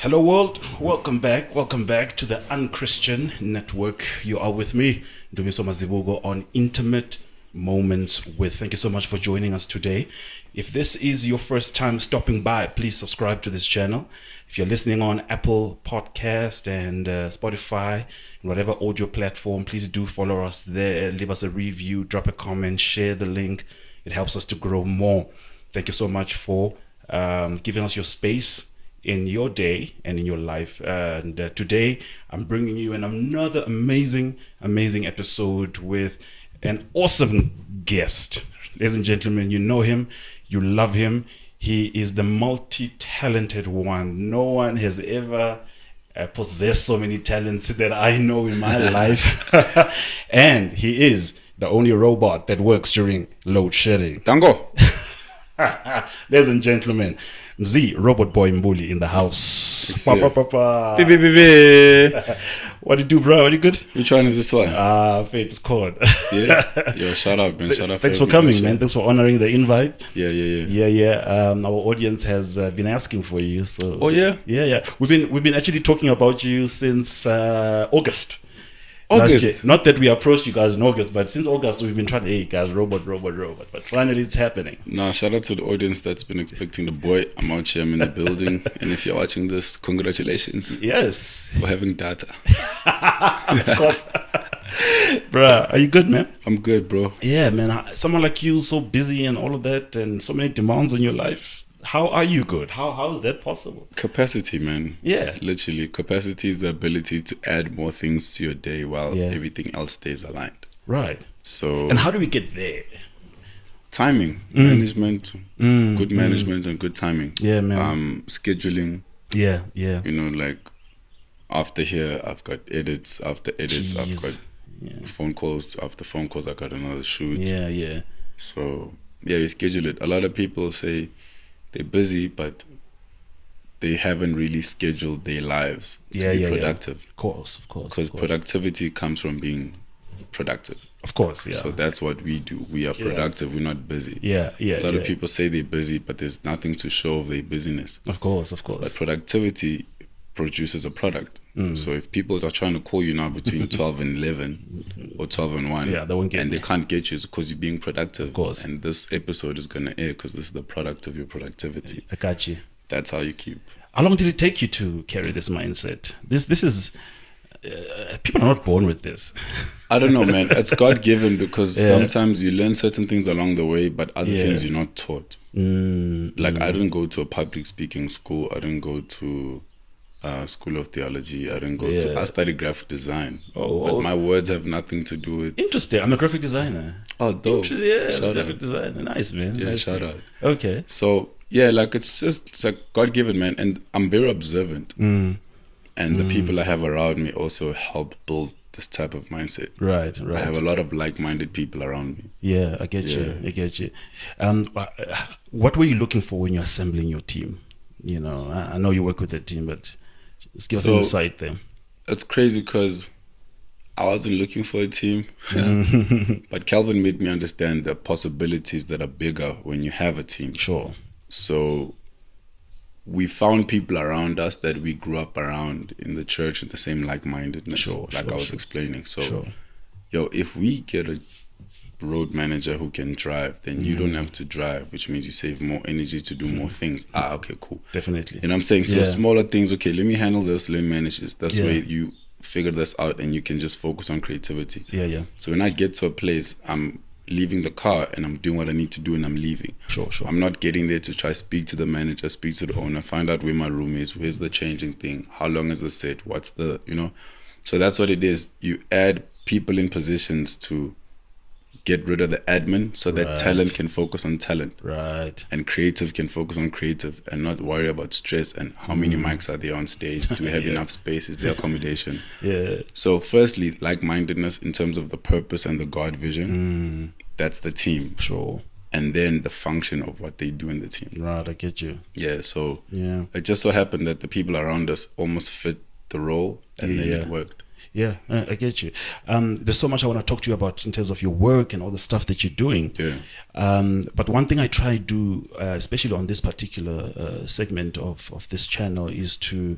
Hello world, welcome back to the Unchristian Network. You are with me, Ndumiso Mazibugo, on Intimate Moments with. Thank you so much for joining us today. If this is your first time stopping by, please subscribe to this channel. If you're listening on Apple Podcast and Spotify and whatever audio platform, please do follow us there, leave us a review, drop a comment, share the link. It helps us to grow more. Thank you so much for giving us your space in your day and in your life. And today I'm bringing you another amazing episode with an awesome guest. Ladies and gentlemen, you know him, you love him. He is the multi-talented one. No one has ever possessed so many talents that I know in my life. And he is the only robot that works during load shedding. Tango. Ladies and gentlemen, Mzee Robot Boy Mbuli in the house. What do you do, bro? Are you good? Which one is this one? Fate is called. Yeah. Yo, shout out, man. Shout out. Thanks for coming, man. Thanks for honoring the invite. Yeah. Our audience has been asking for you. So. Oh yeah. Yeah. We've been actually talking about you since August. August. Last year. Not that we approached you guys in August, but since August we've been trying to, hey guys, robot. But finally it's happening. No, shout out to the audience that's been expecting the boy. I'm out here, I'm in the building. And if you're watching this, congratulations. Yes. For having data. Of course. Bruh, are you good, man? I'm good, bro. Yeah, man. Someone like you, so busy and all of that, and so many demands on your life. How are you good? How is that possible? Capacity, man. Yeah. Literally, capacity is the ability to add more things to your day while everything else stays aligned. Right. So. And how do we get there? Timing, management, good management and good timing. Yeah, man. Scheduling. Yeah. You know, like after here, I've got edits. After edits, I've got phone calls. After phone calls, I got another shoot. Yeah. So you schedule it. A lot of people say they're busy, but they haven't really scheduled their lives to be productive. Of course. Because productivity comes from being productive. Of course, yeah. So that's what we do. We are productive. We're not busy. Yeah. A lot of people say they're busy, but there's nothing to show of their busyness. Of course. But productivity produces a product. So if people are trying to call you now between 12 and 11 or 12 and 1 they won't get and they can't get you, it's because you're being productive. Of course. And this episode is going to air because this is the product of your productivity. I got you. That's how you keep. How long did it take you to carry this mindset? This is people are not born with this. I don't know, man. It's God-given because sometimes you learn certain things along the way, but other things you're not taught. Like I didn't go to a public speaking school. I didn't go to School of Theology. I didn't go to. I studied graphic design. But my words have nothing to do with. Interesting. I'm a graphic designer. Oh, dope. Yeah, graphic designer. Nice, man. Yeah, nice, shout man. out. Okay. So like it's like God given, man, and I'm very observant. And the people I have around me also help build this type of mindset. Right. I have a lot of like-minded people around me. Yeah, I get you. What were you looking for when you're assembling your team? You know, I know you work with a team, but just give us an insight there. It's crazy because I wasn't looking for a team, but Calvin made me understand the possibilities that are bigger when you have a team. Sure. So we found people around us that we grew up around in the church in the same like-mindedness, I was explaining. So, if we get a road manager who can drive, then you don't have to drive, which means you save more energy to do more things. Okay, cool. Definitely. You know what I'm saying? So smaller things, okay, let me handle this, let me manage this. That's where you figure this out and you can just focus on creativity. Yeah. So when I get to a place, I'm leaving the car and I'm doing what I need to do and I'm leaving. Sure. I'm not getting there to try speak to the manager, speak to the owner, find out where my room is, where's the changing thing, how long is the set, what's the, So that's what it is. You add people in positions to get rid of the admin so that talent can focus on talent. Right. And creative can focus on creative and not worry about stress and how many mics are there on stage. Do we have enough space? Is there accommodation? Yeah. So firstly, like-mindedness in terms of the purpose and the God vision. That's the team. Sure. And then the function of what they do in the team. Right, I get you. Yeah, so it just so happened that the people around us almost fit the role and then it worked. Yeah, I get you. There's so much I want to talk to you about in terms of your work and all the stuff that you're doing. Yeah. But one thing I try to do, especially on this particular segment of this channel, is to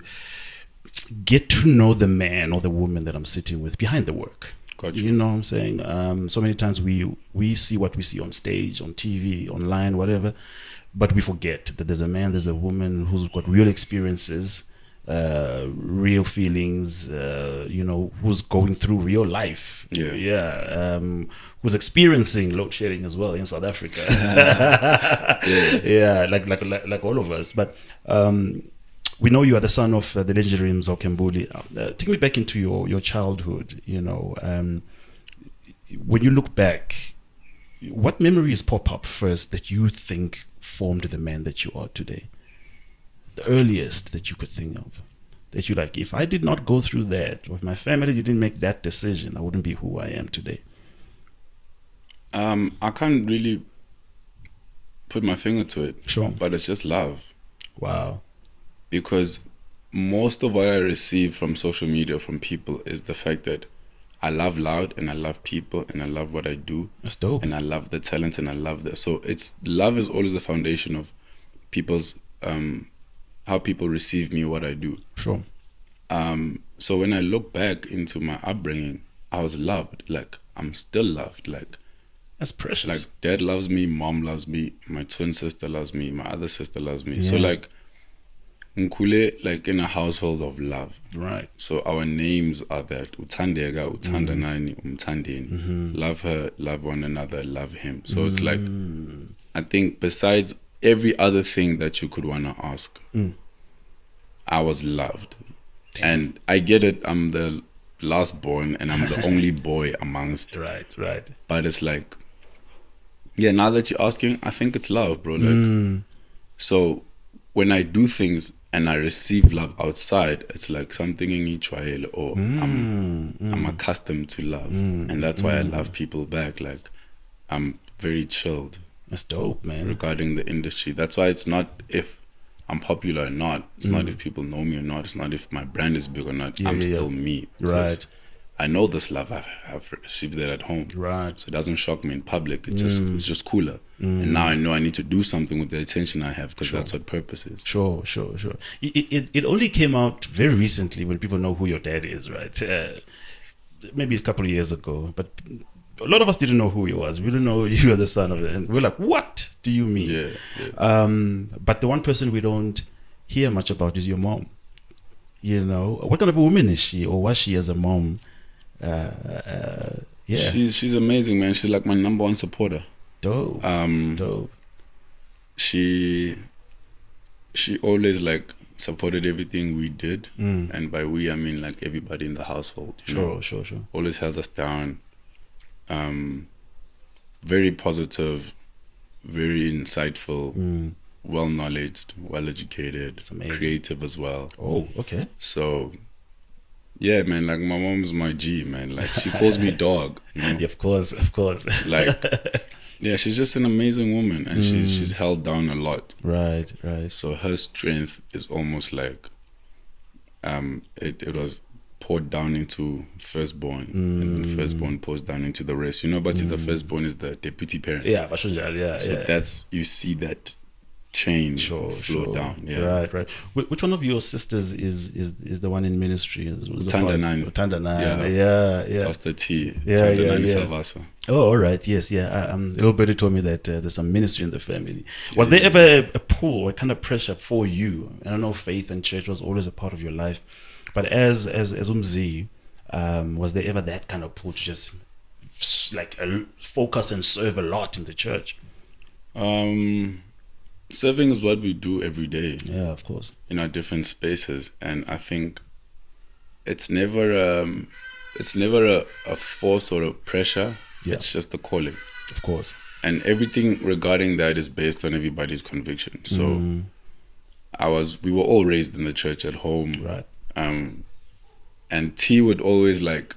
get to know the man or the woman that I'm sitting with behind the work. Gotcha. You know what I'm saying? So many times we see what we see on stage, on TV, online, whatever, but we forget that there's a man, there's a woman who's got real experiences, real feelings, who's going through real life. Who's experiencing load shedding as well in South Africa. Like all of us. But we know you are the son of the legendary Mzokembuli. Take me back into your childhood. When you look back, what memories pop up first that you think formed the man that you are today? The earliest that you could think of, that you like, if I did not go through that, or if my family didn't make that decision, I wouldn't be who I am today. I can't really put my finger to it. Sure. But it's just love. Wow. Because most of what I receive from social media, from people, is the fact that I love loud, and I love people, and I love what I do. That's dope. And I love the talent, and I love that. So love is always the foundation of people's how people receive me, what I do. Sure. So when I look back into my upbringing, I was loved. Like, I'm still loved. Like, that's precious. Like, dad loves me, mom loves me, my twin sister loves me, my other sister loves me. Yeah. So like, Nkule, like, in a household of love. Right. So our names are that. Uthandeka, Uthandanani, Umthandeni. Love her, love one another, love him. So it's like, I think besides every other thing that you could want to ask, I was loved. Damn. And I get it, I'm the last born and I'm the only boy amongst. Right. But it's like, yeah, now that you're asking, I think it's love, bro. Like, so when I do things and I receive love outside, it's like something in each way, or I'm accustomed to love. And that's why I love people back. Like, I'm very chilled. That's dope, man. Regarding the industry. That's why it's not if I'm popular or not. It's not if people know me or not. It's not if my brand is big or not. I'm still me. Right. I know this love. I've received that at home. Right. So it doesn't shock me in public. It's just cooler. And now I know I need to do something with the attention I have, because that's what purpose is. Sure. It only came out very recently when people know who your dad is, right? Maybe a couple of years ago. But a lot of us didn't know who he was. We didn't know you were the son of it. And we're like, what do you mean? Yeah. But the one person we don't hear much about is your mom. What kind of a woman is she, or was she as a mom? She's amazing, man. She's like my number one supporter. Dope. Dope. She always like supported everything we did, and by we I mean like everybody in the household. Sure. Always held us down. Very positive, very insightful, well knowledged, well educated, creative as well. Oh, okay. So yeah, man, like my mom's my G, man. Like, she calls me dog. Yeah, of course. Like, yeah, she's just an amazing woman, and she's held down a lot. Right. So her strength is almost like it was poured down into firstborn, and then firstborn pours down into the rest. But the firstborn is the deputy parent. Yeah, so that's, you see that change flow down. Yeah. Right. Which one of your sisters is the one in ministry? Tandanani. Yeah. Pastor T. Tandanani Salvasa. Oh, all right. Yes, yeah. Little birdie told me that there's some ministry in the family. Was there ever a pull, a kind of pressure for you? I don't know, faith and church was always a part of your life, but as Umzi, was there ever that kind of pull to just like focus and serve a lot in the church? Serving is what we do every day. Yeah, of course. In our different spaces, and I think it's never a force or a pressure. Yeah. It's just a calling. Of course. And everything regarding that is based on everybody's conviction. So we were all raised in the church at home. Right. And T would always like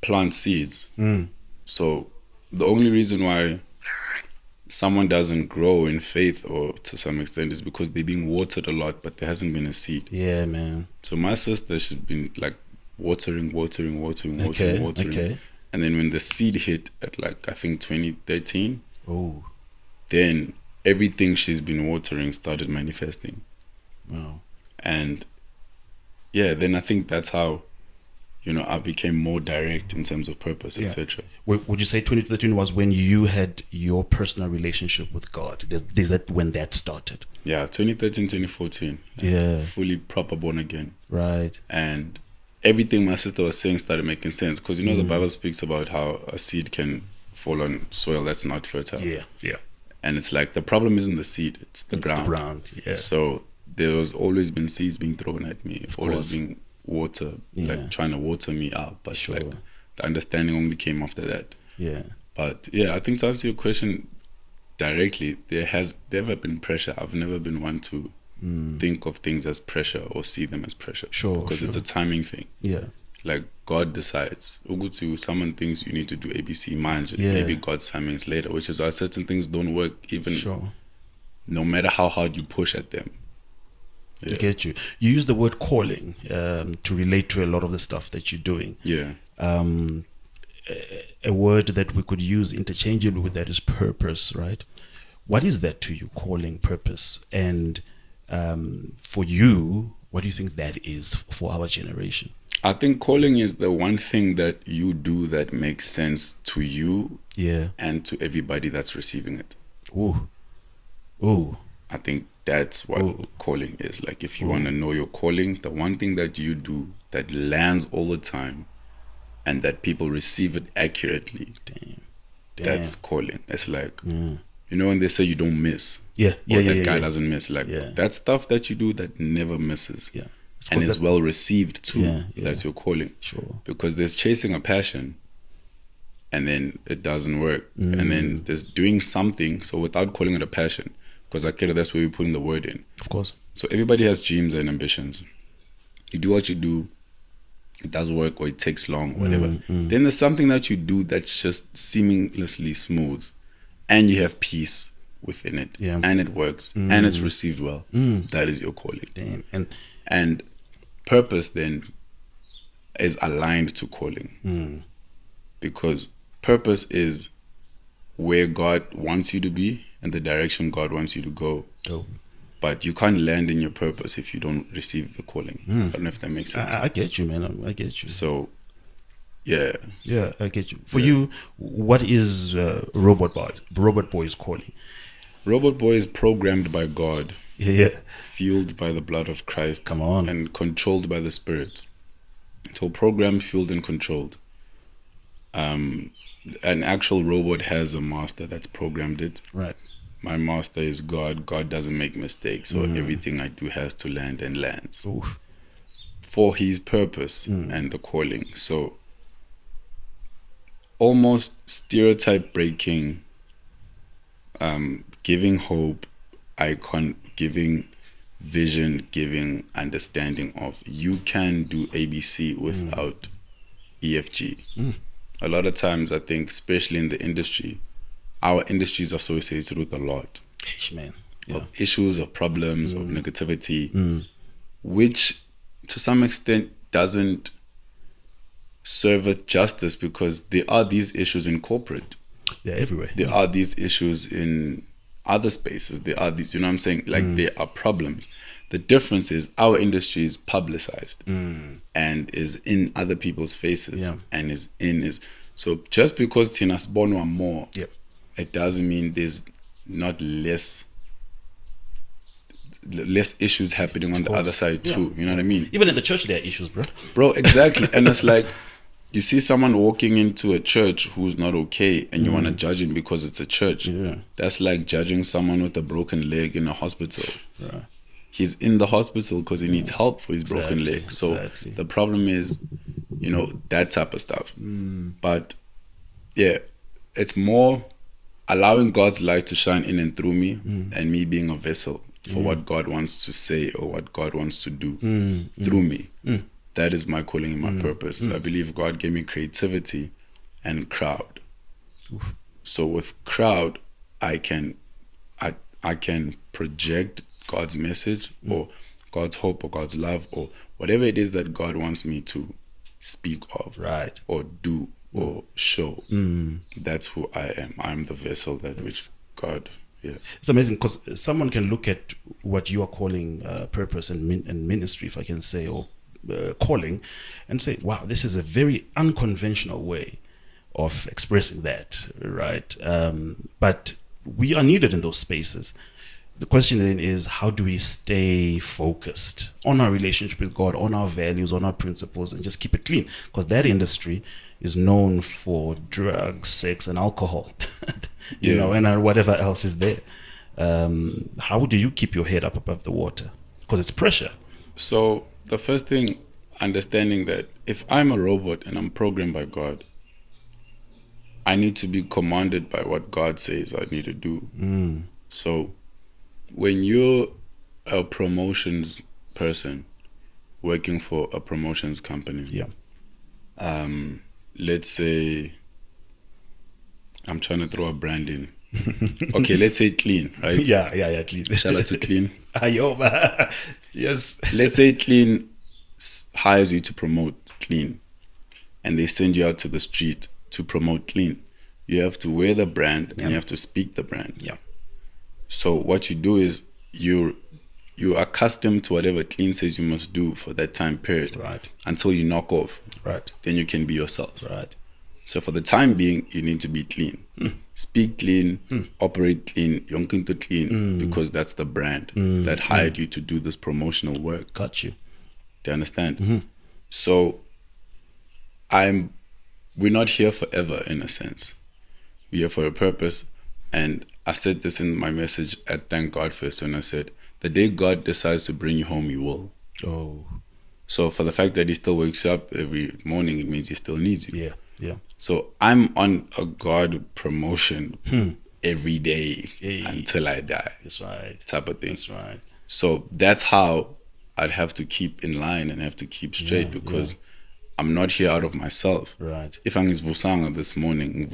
plant seeds. So the only reason why someone doesn't grow in faith, or to some extent, is because they're being watered a lot, but there hasn't been a seed. Yeah, man. So my sister, she's been like watering. Okay. And then when the seed hit at like, I think 2013, oh, then everything she's been watering started manifesting. wow. And yeah, then I think that's how, I became more direct in terms of purpose, etc. Would you say 2013 was when you had your personal relationship with God? Is that when that started? Yeah, 2013, 2014. Yeah. Fully proper born again. Right. And everything my sister was saying started making sense. Because, the Bible speaks about how a seed can fall on soil that's not fertile. Yeah. And it's like, the problem isn't the seed, it's the ground. The ground, yeah. So there was always been seeds being thrown at me. Always been water, like trying to water me out. But like the understanding only came after that. Yeah. But yeah, I think to answer your question directly, there has never been pressure. I've never been one to think of things as pressure or see them as pressure. Because it's a timing thing. Yeah. Like God decides. Ugutu, someone thinks you need to do ABC, mind. Maybe God's timing is later, which is why certain things don't work even no matter how hard you push at them. I get you. You use the word calling to relate to a lot of the stuff that you're doing. Yeah. A word that we could use interchangeably with that is purpose, right? What is that to you, calling, purpose? And for you, what do you think that is for our generation? I think calling is the one thing that you do that makes sense to you and to everybody that's receiving it. Ooh. I think that's what calling is. Like, if you want to know your calling, the one thing that you do that lands all the time and that people receive it accurately, that's calling. It's like, when they say you don't miss, that guy doesn't miss. Like, that stuff that you do that never misses and is well received too, that's your calling. Because there's chasing a passion and then it doesn't work. And then there's doing something, so without calling it a passion, because that's where we're putting the word in. Of course. So everybody has dreams and ambitions. You do what you do, it does work or it takes long, whatever. Then there's something that you do that's just seamlessly smooth and you have peace within it and it works and it's received well. That is your calling. Damn. And purpose then is aligned to calling. Because purpose is where God wants you to be and the direction God wants you to go. But you can't land in your purpose if you don't receive the calling. I don't know if that makes sense. I get you, man. I get you. So, yeah, I get you. For you, what is Robot Boi's calling? Robot Boy is programmed by God. Fueled by the blood of Christ. Come on. And controlled by the Spirit. So programmed, fueled, and controlled. An actual robot has a master that's programmed it. Right. My master is God. God doesn't make mistakes, so everything I do has to land and lands for his purpose and the calling. So almost stereotype breaking, giving hope, giving vision, giving understanding of you can do ABC without EFG. A lot of times, I think, especially in the industry, our industry is associated with a lot of issues, of problems, of negativity, which to some extent doesn't serve it justice, because there are these issues in corporate. They're everywhere. There are these issues in other spaces. There are these, you know what I'm saying? Like, there are problems. The difference is our industry is publicized and is in other people's faces and is so just because Tinas Bono are more, it doesn't mean there's not less issues happening on the other side too. You know what I mean? Even in the church there are issues, bro, exactly. And it's like, you see someone walking into a church who's not okay and you want to judge him because it's a church. That's like judging someone with a broken leg in a hospital. He's in the hospital because he needs help for his broken leg. So the problem is, that type of stuff. But yeah, it's more allowing God's light to shine in and through me and me being a vessel for what God wants to say or what God wants to do through me. That is my calling and my purpose. I believe God gave me creativity and crowd. So with crowd, I can project God's message or God's hope or God's love or whatever it is that God wants me to speak of, right, or do, or show. That's who I am. I'm the vessel that which God. Yeah, it's amazing because someone can look at what you are calling purpose and ministry, if I can say, or calling, and say, "Wow, this is a very unconventional way of expressing that." Right, but we are needed in those spaces. The question then is, how do we stay focused on our relationship with God, on our values, on our principles, and just keep it clean? Because that industry is known for drugs, sex, and alcohol, you know, and whatever else is there. How do you keep your head up above the water? Because it's pressure. So the first thing, understanding that if I'm a robot and I'm programmed by God, I need to be commanded by what God says I need to do. So when you're a promotions person working for a promotions company, let's say, I'm trying to throw a brand in. Okay, let's say Clean, right? Yeah, Clean. Shout out to Clean. Yes. Let's say Clean hires you to promote Clean, and they send you out to the street to promote Clean. You have to wear the brand and you have to speak the brand. Yeah. So what you do is you're accustomed to whatever Clean says you must do for that time period, right, until you knock off. Right. Then you can be yourself. Right. So for the time being, you need to be clean. Speak clean, operate clean, yonkinto clean, because that's the brand that hired you to do this promotional work. Got you. Do you understand? So we're not here forever, in a sense. We're here for a purpose. And I said this in my message at Thank God Fest when I said, the day God decides to bring you home, He will. Oh. So for the fact that He still wakes you up every morning, it means He still needs you. Yeah. So I'm on a God promotion every day until I die. That's right. Type of thing. That's right. So that's how I'd have to keep in line and have to keep straight, because I'm not here out of myself. Right. If I'm Vusanga this morning,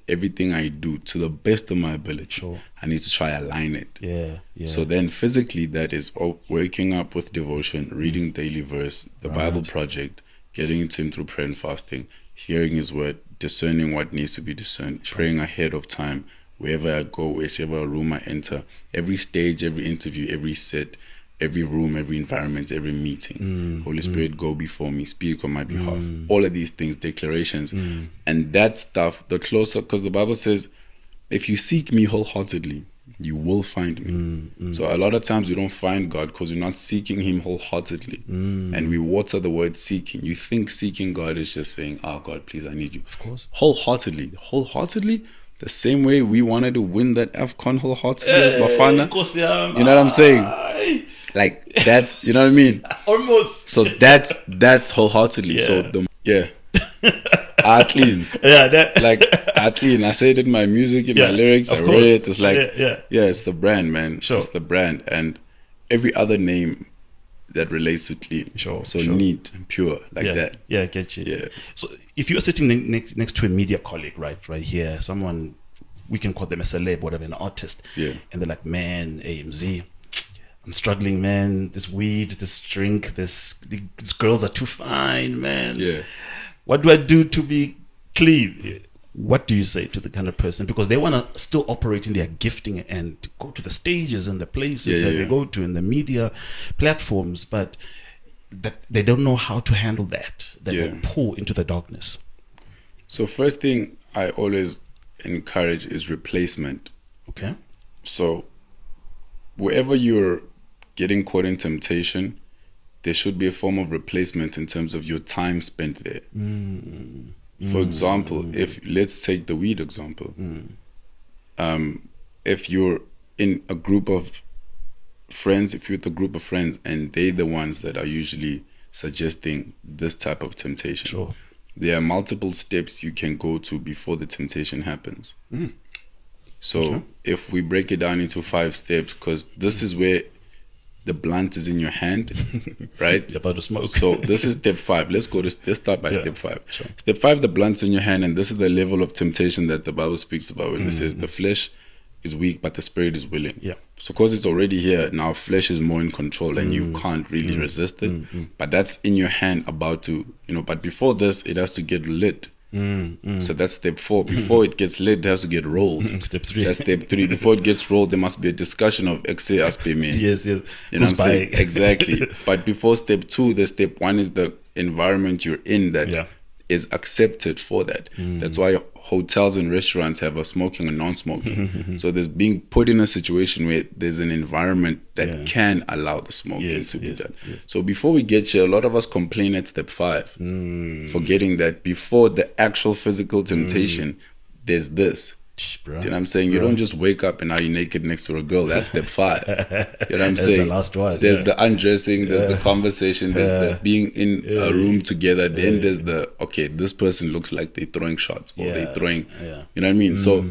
everything I do to the best of my ability, I need to try align it. Yeah. So then physically, that is waking up with devotion, reading daily verse, the Bible project, getting into Him through prayer and fasting, hearing His word, discerning what needs to be discerned, praying ahead of time, wherever I go, whichever room I enter, every stage, every interview, every set, every room, every environment, every meeting. Holy Spirit, go before me, speak on my behalf. All of these things, declarations. And that stuff, the closer, because the Bible says, if you seek me wholeheartedly, you will find me. So a lot of times we don't find God because we're not seeking Him wholeheartedly. And we water the word seeking. You think seeking God is just saying, oh God, please, I need you. Of course. Wholeheartedly, the same way we wanted to win that AFCON wholeheartedly as Bafana. You know what I'm saying? Like, that's, you know what I mean? Almost. So that's wholeheartedly. So I clean. I clean. I say it in my music, in my lyrics. I read it. It's like, it's the brand, man. It's the brand. And every other name that relates to clean. So neat and pure, like that. Yeah, I get you. Yeah. So if you're sitting next to a media colleague, right here, someone, we can call them a celeb, whatever, an artist. Yeah. And they're like, man, AMZ, I'm struggling, man. This weed, this drink, these girls are too fine, man. Yeah. What do I do to be clean? What do you say to the kind of person? Because they want to still operate in their gifting and go to the stages and the places that they go to in the media platforms, but that they don't know how to handle that they pull into the darkness. So first thing I always encourage is replacement. Okay. So wherever you're getting caught in temptation, there should be a form of replacement in terms of your time spent there. For example, if let's take the weed example. If you're in a group of friends, if you're with a group of friends and they're the ones that are usually suggesting this type of temptation, there are multiple steps you can go to before the temptation happens. So if we break it down into 5 steps, because this is where the blunt is in your hand, right? You're about to smoke. So this is step 5. Let's start by step 5. Step 5, the blunt's in your hand, and this is the level of temptation that the Bible speaks about when it says the flesh is weak, but the spirit is willing. Yeah. So because it's already here, now flesh is more in control and you can't really resist it. But that's in your hand about to, but before this, it has to get lit. So that's step 4. Before it gets lit, it has to get rolled. Step 3. That's step 3. Before it gets rolled, there must be a discussion of exe aspeme. Yes. You know what I'm saying? Exactly. But before step 2, the step 1 is the environment you're in that is accepted for that. That's why hotels and restaurants have a smoking and non-smoking. So there's being put in a situation where there's an environment that can allow the smoking to be done. So before we get here, a lot of us complain at step 5, forgetting that before the actual physical temptation, there's this. Bro. You know what I'm saying? You don't just wake up and now you're naked next to a girl. That's step 5. You know what I'm saying? The last one. There's the undressing, there's the conversation, there's the being in a room together. Then there's the, okay, this person looks like they're throwing shots or they're throwing, you know what I mean? So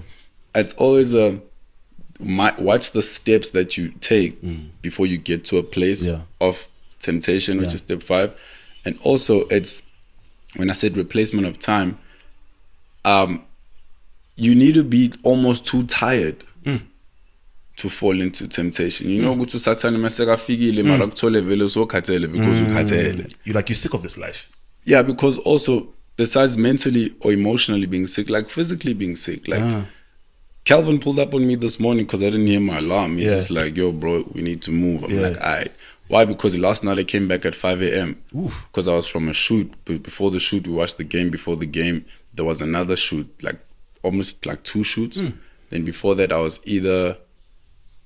it's always watch the steps that you take before you get to a place of temptation, which is step 5. And also it's, when I said replacement of time, you need to be almost too tired to fall into temptation. You know, go to Satan because you're sick of this life. Yeah, because also besides mentally or emotionally being sick, like physically being sick, like Calvin pulled up on me this morning because I didn't hear my alarm. He's just like, yo, bro, we need to move. I'm like, all right. Why? Because last night I came back at 5 a.m. because I was from a shoot. But before the shoot, we watched the game. Before the game, there was another shoot, like almost like 2 shoots. Then before that, I was either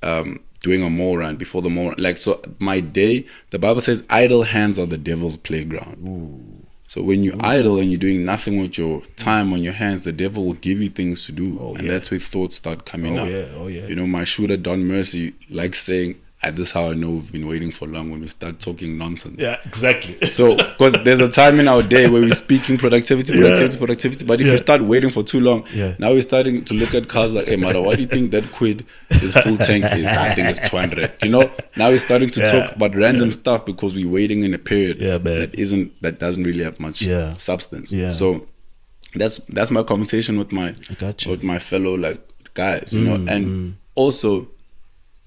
doing a mole run. Before the mole run, like, so my day, the Bible says idle hands are the devil's playground. So when you're idle and you're doing nothing with your time on your hands, the devil will give you things to do. That's where thoughts start coming up. You know, my shooter Don Mercy likes saying, this is how I know we've been waiting for long, when we start talking nonsense. Yeah, exactly. So, because there's a time in our day where we're speaking productivity. But if you start waiting for too long, now we're starting to look at cars like, hey, Mara, why do you think that quid is full tank is? I think it's 200. You know, now we're starting to talk about random stuff because we're waiting in a period that doesn't really have much substance. So that's my conversation with my fellow like guys, you know, and also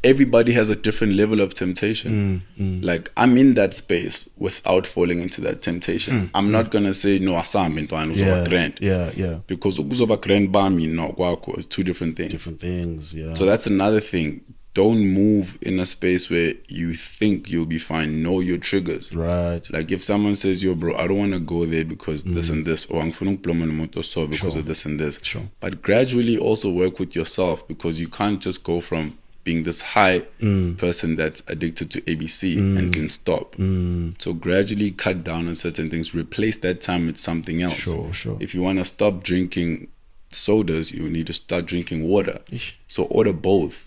everybody has a different level of temptation. Like, I'm in that space without falling into that temptation. I'm not gonna say no, asambe ntwana uzoba grand. Because ukuzoba grand bami no kwakho is 2 different things. So that's another thing. Don't move in a space where you think you'll be fine. Know your triggers. Right. Like if someone says, yo, bro, I don't want to go there because this and this, or I'm because of this and this. But gradually also work with yourself, because you can't just go from being this high person that's addicted to ABC and can stop. So gradually cut down on certain things, replace that time with something else. If you want to stop drinking sodas, you need to start drinking water. So order both.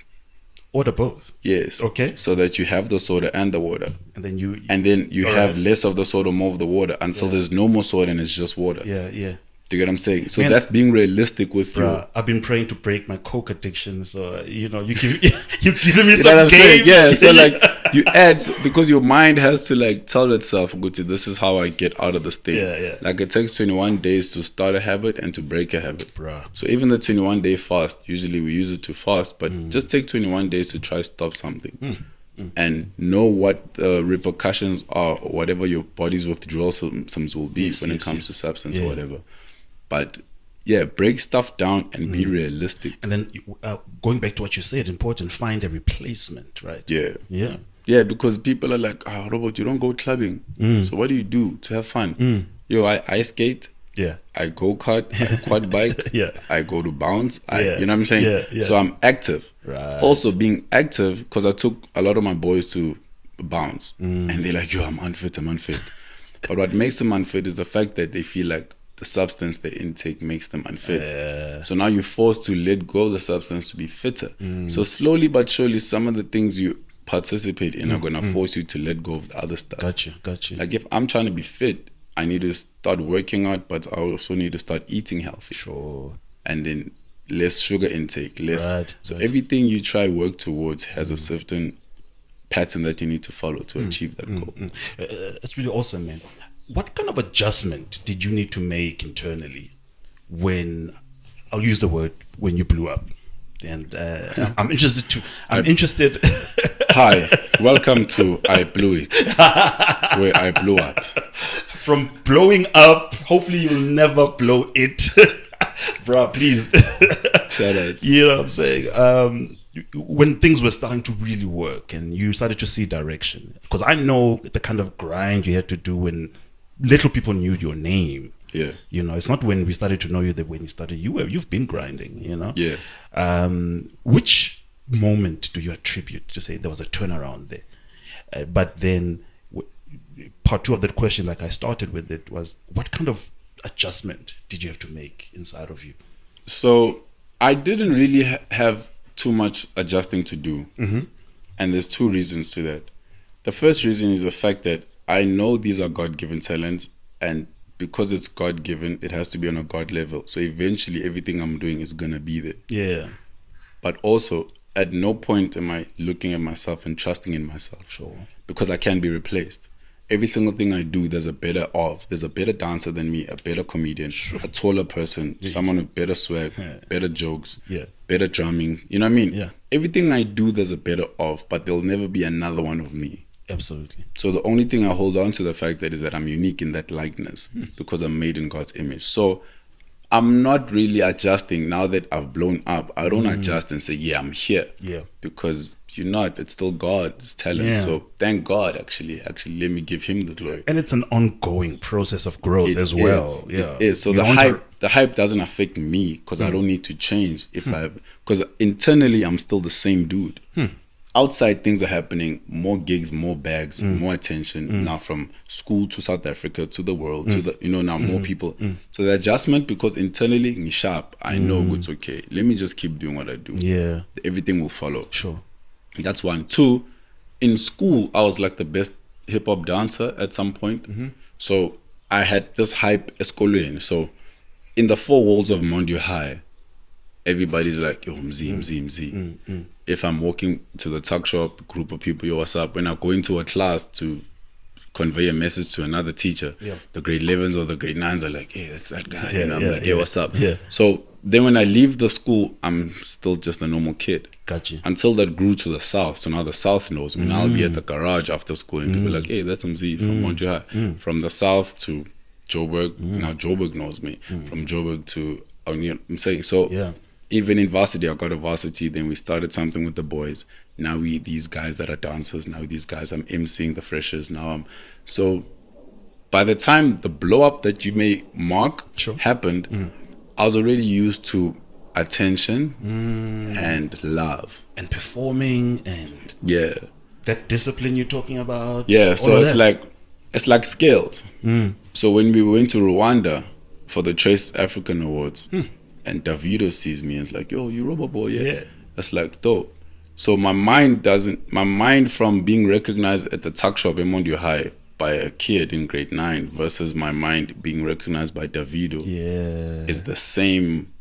Yes. Okay. So that you have the soda and the water. And then you have less of the soda, more of the water, until there's no more soda and it's just water. Do you get what I'm saying? So that's being realistic with you. I've been praying to break my coke addiction. So, you know, you giving me some game. Saying? Yeah, so like you add, because your mind has to like tell itself, Guti, this is how I get out of this thing. Like it takes 21 days to start a habit and to break a habit. So even the 21-day fast, usually we use it to fast, but just take 21 days to try stop something. And know what the repercussions are, or whatever your body's withdrawal symptoms will be when it comes to substance or whatever. But yeah, break stuff down and be realistic. And then going back to what you said, important, find a replacement, right? Yeah, because people are like, Robert, you don't go clubbing. So what do you do to have fun? Yo, I skate. I go kart, I quad bike. I go to bounce. You know what I'm saying? So I'm active. Also being active, because I took a lot of my boys to bounce. And they're like, yo, I'm unfit. But what makes them unfit is the fact that they feel like the substance they intake makes them unfit. So now you're forced to let go of the substance to be fitter. So slowly but surely, some of the things you participate in are going to force you to let go of the other stuff. Gotcha. Like if I'm trying to be fit, I need to start working out, but I also need to start eating healthy. And then less sugar intake, less. So everything you try work towards has a certain pattern that you need to follow to achieve that goal. It's really awesome, man. What kind of adjustment did you need to make internally when, I'll use the word, when you blew up? and I'm interested. Hi, welcome to I Blew It, where I blew up. From blowing up, hopefully you'll never blow it, bro. Please, shout out. You know what I'm saying? When things were starting to really work and you started to see direction, because I know the kind of grind you had to do when little people knew your name. Yeah, you know, it's not when we started to know you that when you started, you've been grinding. You know. Yeah. Which moment do you attribute to say there was a turnaround there? But then, part two of that question, like I started with it, was what kind of adjustment did you have to make inside of you? So I didn't really have too much adjusting to do, and there's two reasons to that. The first reason is the fact that I know these are God-given talents, and because it's God-given, it has to be on a God level. So eventually everything I'm doing is going to be there. Yeah. But also, at no point am I looking at myself and trusting in myself. Sure. Because I can be replaced. Every single thing I do, there's a better dancer than me, a better comedian, a taller person, someone with better swag, better jokes, better drumming. You know what I mean? Yeah. Everything I do, there's a better of, but there'll never be another one of me. Absolutely. So the only thing I hold on to the fact that is that I'm unique in that likeness because I'm made in God's image. So I'm not really adjusting now that I've blown up. I don't adjust and say, yeah, I'm here. Yeah. Because you're not. It's still God's talent. Yeah. So thank God, actually, let me give him the glory. And it's an ongoing process of growth as well. Yeah. It is. So the hype doesn't affect me because I don't need to change because internally I'm still the same dude. Outside things are happening, more gigs, more bags, more attention now from school to South Africa to the world to the now more people. So the adjustment, because internally I'm sharp, I know it's okay. Let me just keep doing what I do. Yeah. Everything will follow. Sure. That's one. Two, in school I was like the best hip hop dancer at some point. So I had this hype escalating. So in the four walls of Mondio High, everybody's like, yo, mz. If I'm walking to the tuck shop, group of people, yo, what's up? When I go into a class to convey a message to another teacher, the grade 11s or the grade 9s are like, hey, that's that guy. And I'm like, hey, what's up? Yeah. So then when I leave the school, I'm still just a normal kid. Gotcha. Until that grew to the South. So now the South knows me. Now I'll be at the garage after school and people are like, hey, that's MZ from Montreal. From the South to Joburg, now Joburg knows me. From Joburg to, I'm saying, so even in varsity, I got a varsity, then we started something with the boys. Now these guys that are dancers, now these guys, I'm emceeing the freshers, so by the time the blow up that you may mark happened, I was already used to attention and love. And performing and that discipline you're talking about. Yeah, so it's like scales. So when we went to Rwanda for the Trace African Awards, and Davido sees me and is like, yo, you Robo Boy, yeah. That's like dope. So my mind from being recognized at the tuck shop in Mondio High by a kid in grade 9 versus my mind being recognized by Davido is the same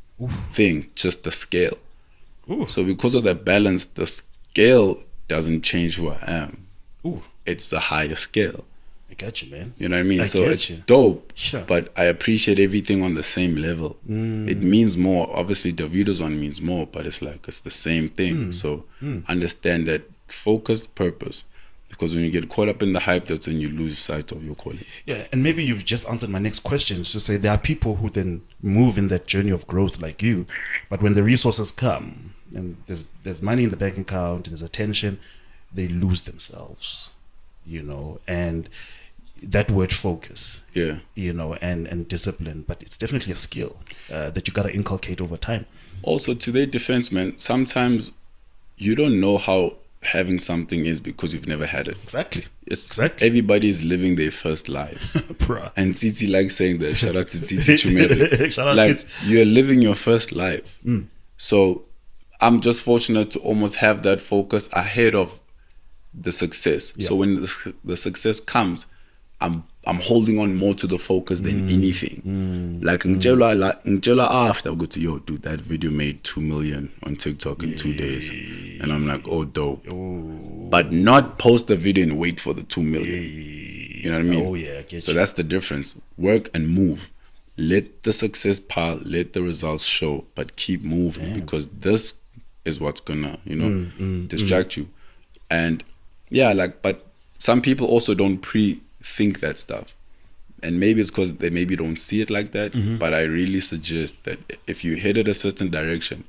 thing, just the scale. So because of that balance, the scale doesn't change who I am. It's a higher scale. I got you, man. You know what I mean? So it's dope, sure. But I appreciate everything on the same level. It means more. Obviously, Davido's one means more, but it's like it's the same thing. So understand that focus, purpose. Because when you get caught up in the hype, that's when you lose sight of your calling. Yeah, and maybe you've just answered my next question. To say there are people who then move in that journey of growth like you, but when the resources come and there's money in the bank account and there's attention, they lose themselves. And that word focus, and discipline, but it's definitely a skill that you got to inculcate over time. Also, to their defense, man, sometimes you don't know how having something is because you've never had it. Exactly. Everybody's living their first lives. Bruh. And Titi likes saying that. Shout out to Titi Chumere. Like, you're living your first life. So I'm just fortunate to almost have that focus ahead of the success. So when the success comes, I'm holding on more to the focus than anything. Like Ngela after I go to, yo, dude, that video made 2 million on TikTok in 2 days. And I'm like, oh, dope. But not post the video and wait for the 2 million. You know what I mean? Oh, yeah, I get so that's the difference. Work and move. Let the success pile, let the results show, but keep moving because this is what's gonna, distract you. And yeah, like, but some people also don't pre-think that stuff. And maybe it's because they maybe don't see it like that. But I really suggest that if you headed a certain direction,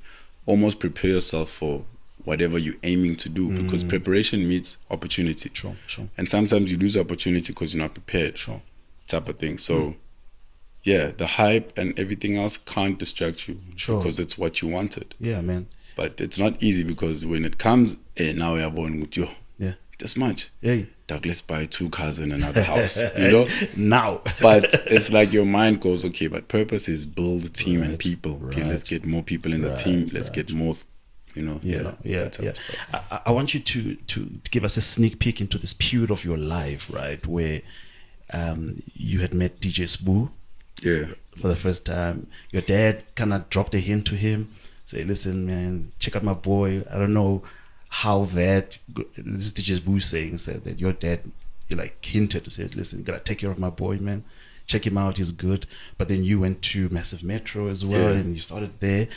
almost prepare yourself for whatever you're aiming to do, because preparation meets opportunity. Sure. And sometimes you lose opportunity because you're not prepared. Sure. Type of thing. So yeah, the hype and everything else can't distract you because it's what you wanted. Yeah, man. But it's not easy, because when it comes, now we are born with you. Yeah. This much. Yeah. Doug, let's buy 2 cars and another house. Now. But it's like your mind goes, okay, but purpose is build a team and people. Okay, let's get more people in the team. Let's get more, Yeah. I want you to give us a sneak peek into this period of your life, right, where you had met DJ Sbu. Yeah. For the first time. Your dad kind of dropped a hint to him, say, listen, man, check out my boy. I don't know how this is DJ Sbu saying, said that your dad, hinted to say, listen, you gotta take care of my boy, man. Check him out, he's good. But then you went to Massive Metro as well, and you started there.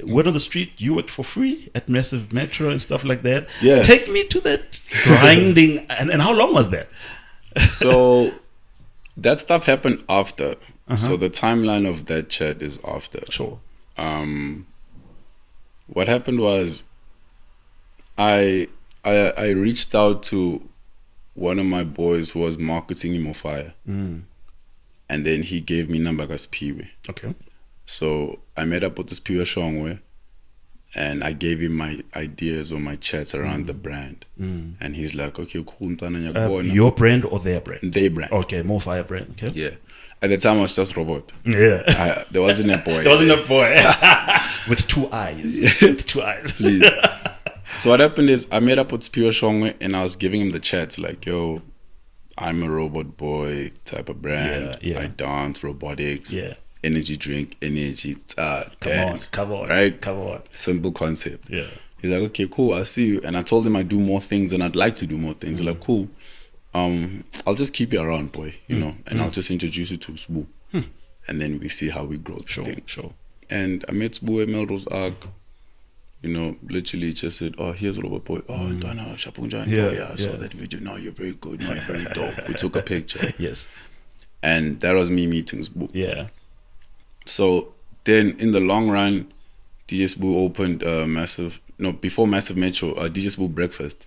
Word on the street, you worked for free at Massive Metro and stuff like that. Yeah. Take me to that grinding. and how long was that? So that stuff happened after. So the timeline of that chat is after. Sure. What happened was I reached out to one of my boys who was marketing E04. And then he gave me number as Piwe. Okay. So I met up with this Piwe Shongwe, and I gave him my ideas or my chats around the brand. And he's like, okay, cool. Your brand or their brand? Their brand. Okay, more fire brand. Okay. Yeah. At the time, I was just robot. Yeah. There wasn't a boy. There wasn't a boy. With 2 eyes. With 2 eyes. Please. So what happened is I met up with Piwe Shongwe, and I was giving him the chats like, yo, I'm a robot boy type of brand. Yeah. I dance, robotics, energy drink, dance. Come on. Right? Come on. Simple concept. Yeah. He's like, okay, cool, I'll see you. And I told him I do more things and I'd like to do more things. He's like, cool. I'll just keep you around, boy, and I'll just introduce you to Sbu. And then we see how we grow this thing. Sure. And I met Sbu at Melrose Arc. Literally just said, oh, here's Robot Boy. Oh, Dana, Shapunjan. Yeah, I saw that video. Now you're very good. Now you're very dope. We took a picture. Yes. And that was me meeting Sbu. Yeah. So then in the long run, DJ Sbu opened before Massive Metro, DJ Sbu Breakfast.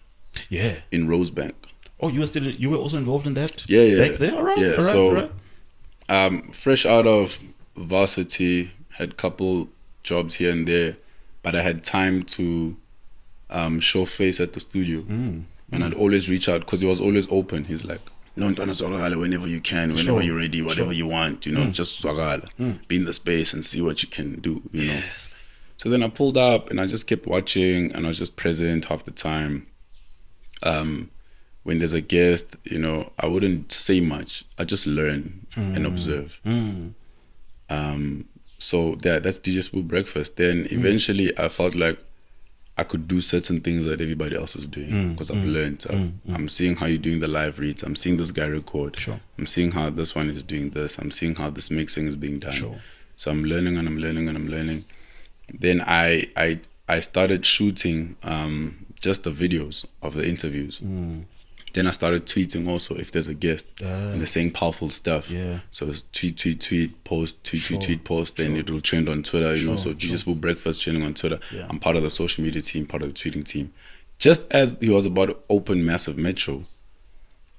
Yeah. In Rosebank. Oh, you were also involved in that? Yeah. Back there? All right. Yeah, all right. Fresh out of varsity, had couple jobs here and there, but I had time to show face at the studio. And I'd always reach out because he was always open. He's like, no, whenever you can, whenever you're ready, whatever you want, just swagala. Be in the space and see what you can do, Yes. So then I pulled up and I just kept watching, and I was just present half the time. When there's a guest, I wouldn't say much. I just learn and observe. So that's DJ Sbu Breakfast. Then eventually I felt like I could do certain things that everybody else is doing because I've learned. I'm seeing how you're doing the live reads. I'm seeing this guy record. Sure. I'm seeing how this one is doing this. I'm seeing how this mixing is being done. Sure. So I'm learning and I'm learning and I'm learning. Then I started shooting just the videos of the interviews. Then I started tweeting also if there's a guest and they're saying powerful stuff. Yeah. So it's tweet, post, tweet, post, then it will trend on Twitter, So DJ Sbu Breakfast trending on Twitter. Yeah. I'm part of the social media team, part of the tweeting team. Just as he was about to open Massive Metro,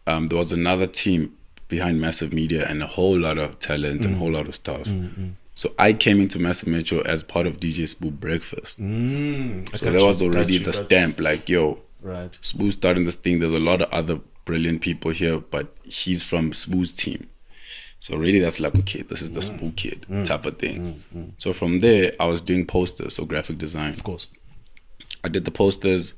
there was another team behind Massive Media and a whole lot of talent and a whole lot of stuff. So I came into Massive Metro as part of DJ Sbu Breakfast. So there was already the stamp, like, yo, right. Sbu's starting this thing. There's a lot of other brilliant people here, but he's from Sbu's team. So really that's like, okay, this is the Sbu kid type of thing. So from there, I was doing posters, so graphic design. Of course. I did the posters.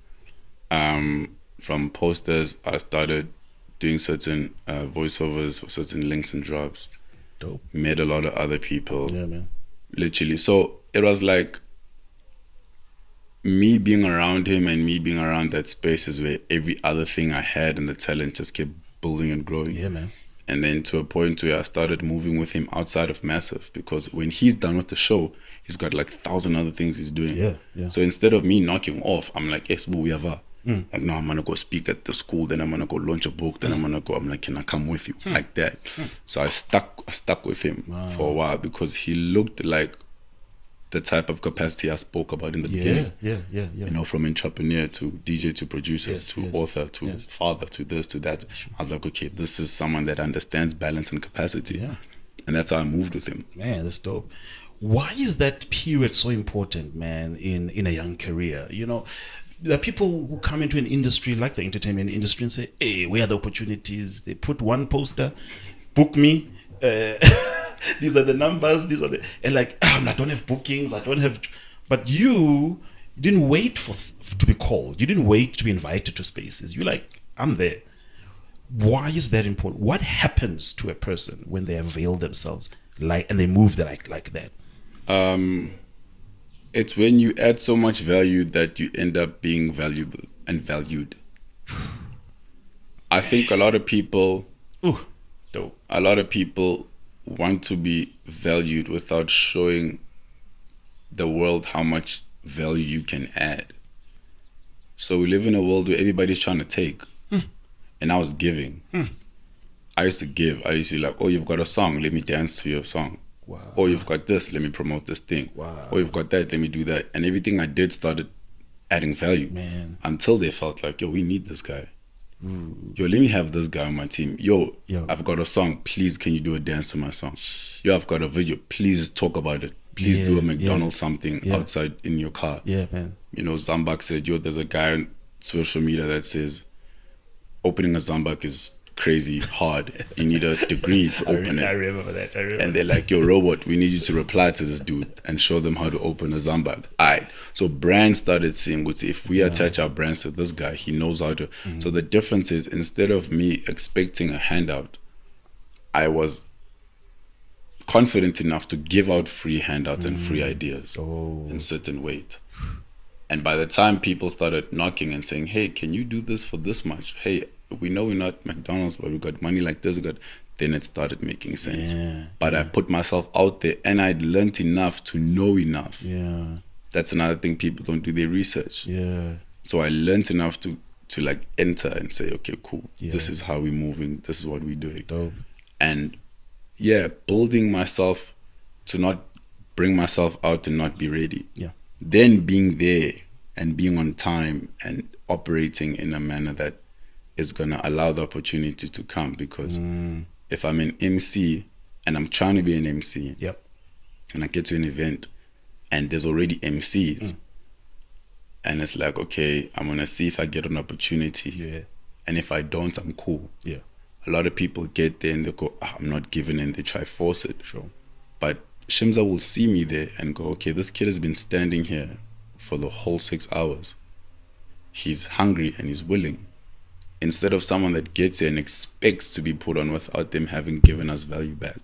From posters, I started doing certain voiceovers for certain links and drops. Dope. Met a lot of other people. Yeah, man. Literally. So it was like me being around him and me being around that space is where every other thing I had and the talent just kept building and growing. Yeah, man. And then to a point where I started moving with him outside of Massive, because when he's done with the show, he's got like 1,000 other things he's doing. Yeah. So instead of me knocking off, I'm like, yes, we have a. Like, no, I'm gonna go speak at the school, then I'm gonna go launch a book, then I'm like, can I come with you? Like that. So I stuck with him for a while, because he looked like the type of capacity I spoke about in the beginning. Yeah. You know, from entrepreneur to DJ to producer to author to father to this to that. I was like, okay, this is someone that understands balance and capacity. Yeah. And that's how I moved with him. Man, that's dope. Why is that period so important, man, in a young career? You know, there are people who come into an industry like the entertainment industry and say, hey, where are the opportunities? They put one poster, book me. These are the numbers. And like, I don't have bookings. I don't have. But you didn't wait to be called. You didn't wait to be invited to spaces. You're like, I'm there. Why is that important? What happens to a person when they avail themselves and they move like that? It's when you add so much value that you end up being valuable and valued. I think a lot of people want to be valued without showing the world how much value you can add. So we live in a world where everybody's trying to take. And I was giving. I used to give. I used to be like, oh, you've got a song, let me dance to your song. Wow. Oh, you've got this, let me promote this thing. Wow. Oh, you've got that, let me do that. And everything I did started adding value. Man. Until they felt like, yo, we need this guy. Yo, let me have this guy on my team. Yo, I've got a song, please can you do a dance to my song? Yo, I've got a video, please talk about it. Please do a McDonald's something outside in your car. Yeah, man. You know, Zambak said, yo, there's a guy on social media that says opening a Zambak is crazy hard. You need a degree to open it. I remember that. And they're like, yo, robot, we need you to reply to this dude and show them how to open a Zambak. Alright. So brands started seeing, if we attach our brands to this guy, he knows how to. So the difference is, instead of me expecting a handout, I was confident enough to give out free handouts and free ideas in certain weight. And by the time people started knocking and saying, hey, can you do this for this much? Hey, we know we're not McDonald's, but we got money like this. Then it started making sense. But I put myself out there, and I'd learned enough to know enough. That's another thing people don't do their research. So I learned enough to like enter and say, okay, cool. This is how we're moving. This is what we're doing. Dope. And building myself to not bring myself out and not be ready. Then being there and being on time and operating in a manner that is going to allow the opportunity to come. Because if I'm an MC and I'm trying to be an MC and I get to an event and there's already MCs and it's like, okay, I'm going to see if I get an opportunity. And if I don't, I'm cool. A lot of people get there and they go, I'm not giving, and they try force it. But Shimza will see me there and go, okay, this kid has been standing here for the whole 6 hours. He's hungry and he's willing. Instead of someone that gets here and expects to be put on without them having given us value back.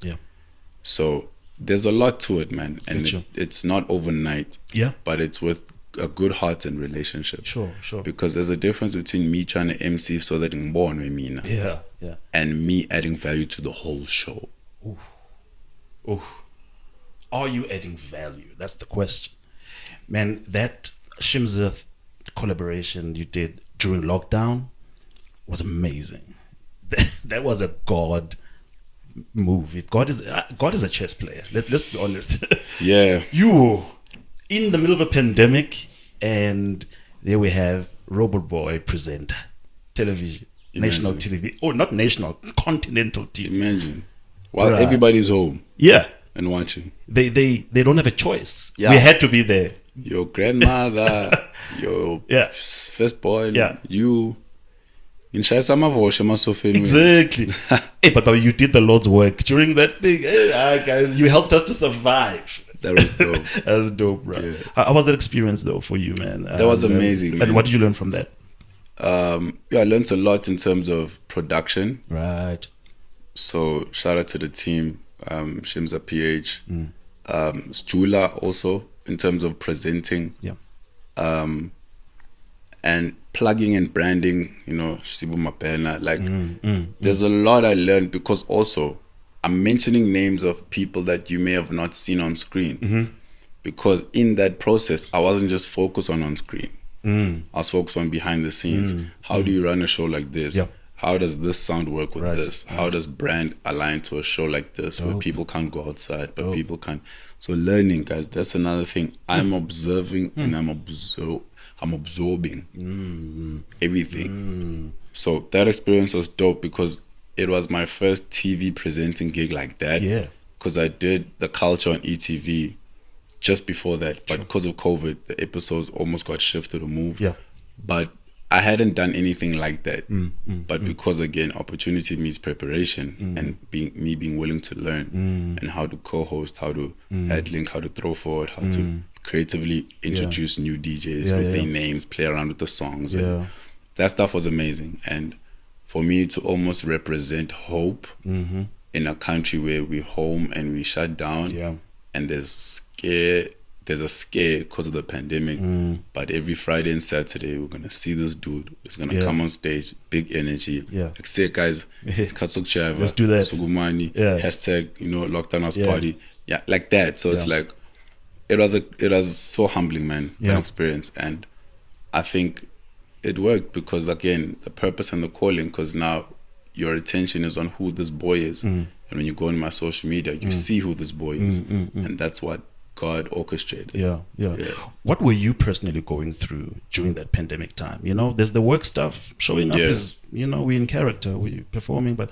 So there's a lot to it, man. And it's not overnight. But it's with a good heart and relationship. Sure. Because there's a difference between me trying to MC so that I'm born with me now. And me adding value to the whole show. Are you adding value? That's the question. Man, that Shimza collaboration you did during lockdown was amazing. That was a God move. If God is a chess player. Let's be honest. You in the middle of a pandemic, and there we have Robot Boy presenter, television, national television. Oh, not national, continental TV. Imagine. While everybody's home. And watching. They don't have a choice. We had to be there. Your grandmother, your first boy, you. Exactly. Hey, but you did the Lord's work during that thing. Hey, guys, you helped us to survive. That was dope. That was dope, bro. How was that experience though for you, man? That was amazing, man. And what did you learn from that? I learned a lot in terms of production. Right. So shout out to the team, Shimza PH, Stula also in terms of presenting. And plugging and branding, you know, Shibu Mapena, like there's a lot I learned, because also I'm mentioning names of people that you may have not seen on screen, because in that process I wasn't just focused on screen. I was focused on behind the scenes. How do you run a show like this? Yep. How does this sound work with this? Right. How does brand align to a show like this where people can't go outside, but people can? So learning, guys, that's another thing. I'm observing and I'm absorbing everything. So that experience was dope, because it was my first TV presenting gig like that. Yeah. Because I did the culture on ETV just before that, but because of COVID, the episodes almost got shifted or moved. Yeah. But I hadn't done anything like that. But because, again, opportunity meets preparation, and being willing to learn and how to co-host, how to add link, how to throw forward, how to creatively introduce new DJs with their names, play around with the songs. And that stuff was amazing. And for me to almost represent hope in a country where we're home and we shut down, and there's a scare because of the pandemic, but every Friday and Saturday we're gonna see this dude. He's gonna come on stage, big energy. Like, say, guys, let's do that. Sugumani, hashtag, you know, lockdown house party. Yeah, like that. So it's like it was so humbling, man, that experience. And I think it worked, because again, the purpose and the calling, because now your attention is on who this boy is. And when you go on my social media, you see who this boy is. And that's what God orchestrated. Yeah. What were you personally going through during that pandemic time? You know, there's the work stuff showing up is, you know, we're in character, we're performing, but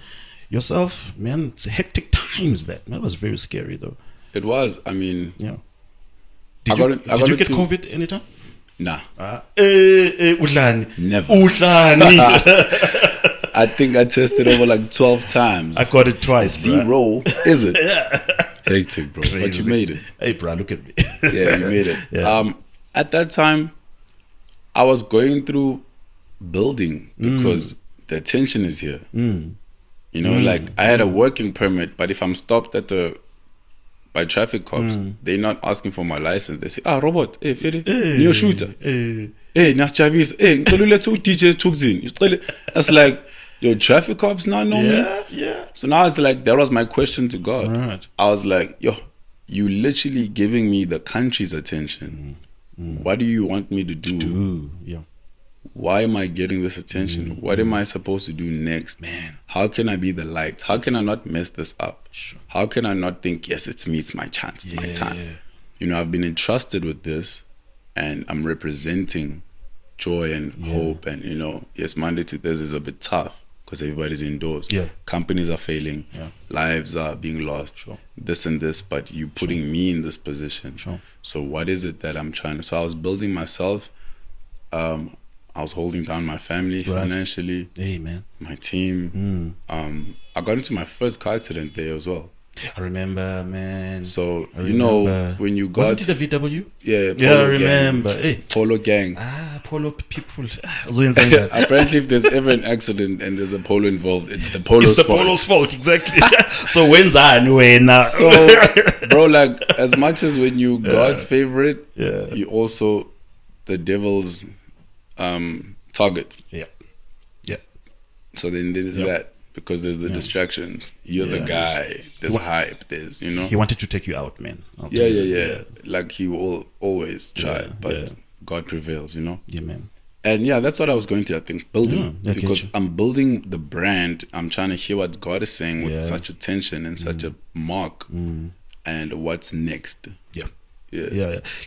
yourself, man, it's hectic times. That was very scary, though. It was. I mean, Did you get COVID anytime? Nah. Udlani. Never. Udlani. I think I tested over like 12 times. I got it twice. 0, is it? Hectic, bro. Crazy. But you made it. Hey, bro, look at me. Yeah, you made it. At that time, I was going through building, because the attention is here. You know, like, I had a working permit, but if I'm stopped by traffic cops, they're not asking for my license. They say, robot, Fede, neo shooter. Nas Chavis, ngicela two DJs tukzini. It's like, yo, traffic cops now know me. Yeah. So now it's like, that was my question to God. Right. I was like, yo, you literally giving me the country's attention. What do you want me to do? Why am I getting this attention? What am I supposed to do next? Man. How can I be the light? How can I not mess this up? Sure. How can I not think, yes, it's me, it's my chance, it's my time? You know, I've been entrusted with this, and I'm representing joy and hope. And, you know, yes, Monday to Thursday is a bit tough, because everybody's indoors. Companies are failing. Lives are being lost. This and this, but you putting me in this position. So what is it that I'm trying to... So I was building myself. I was holding down my family financially. Hey, man. My team. I got into my first car accident there as well. I remember, man. So, you know, when you got... Wasn't it the VW? Yeah, Polo I remember. Gang. Hey. Polo Gang. Polo people. Apparently, if there's ever an accident and there's a Polo involved, it's the Polo's fault. It's the Polo's fault, exactly. So when's that? Now? So, bro, like, as much as when you God's favorite, you also the devil's target. Yeah. So then there's that. Because there's the distractions. You're the guy. There's hype. There's, you know. He wanted to take you out, man. Yeah. Like he will always try, but God prevails, you know. Yeah, man. And that's what I was going through, I think, building. Because I'm building the brand. I'm trying to hear what God is saying with such attention and such a mark. And what's next. Yeah.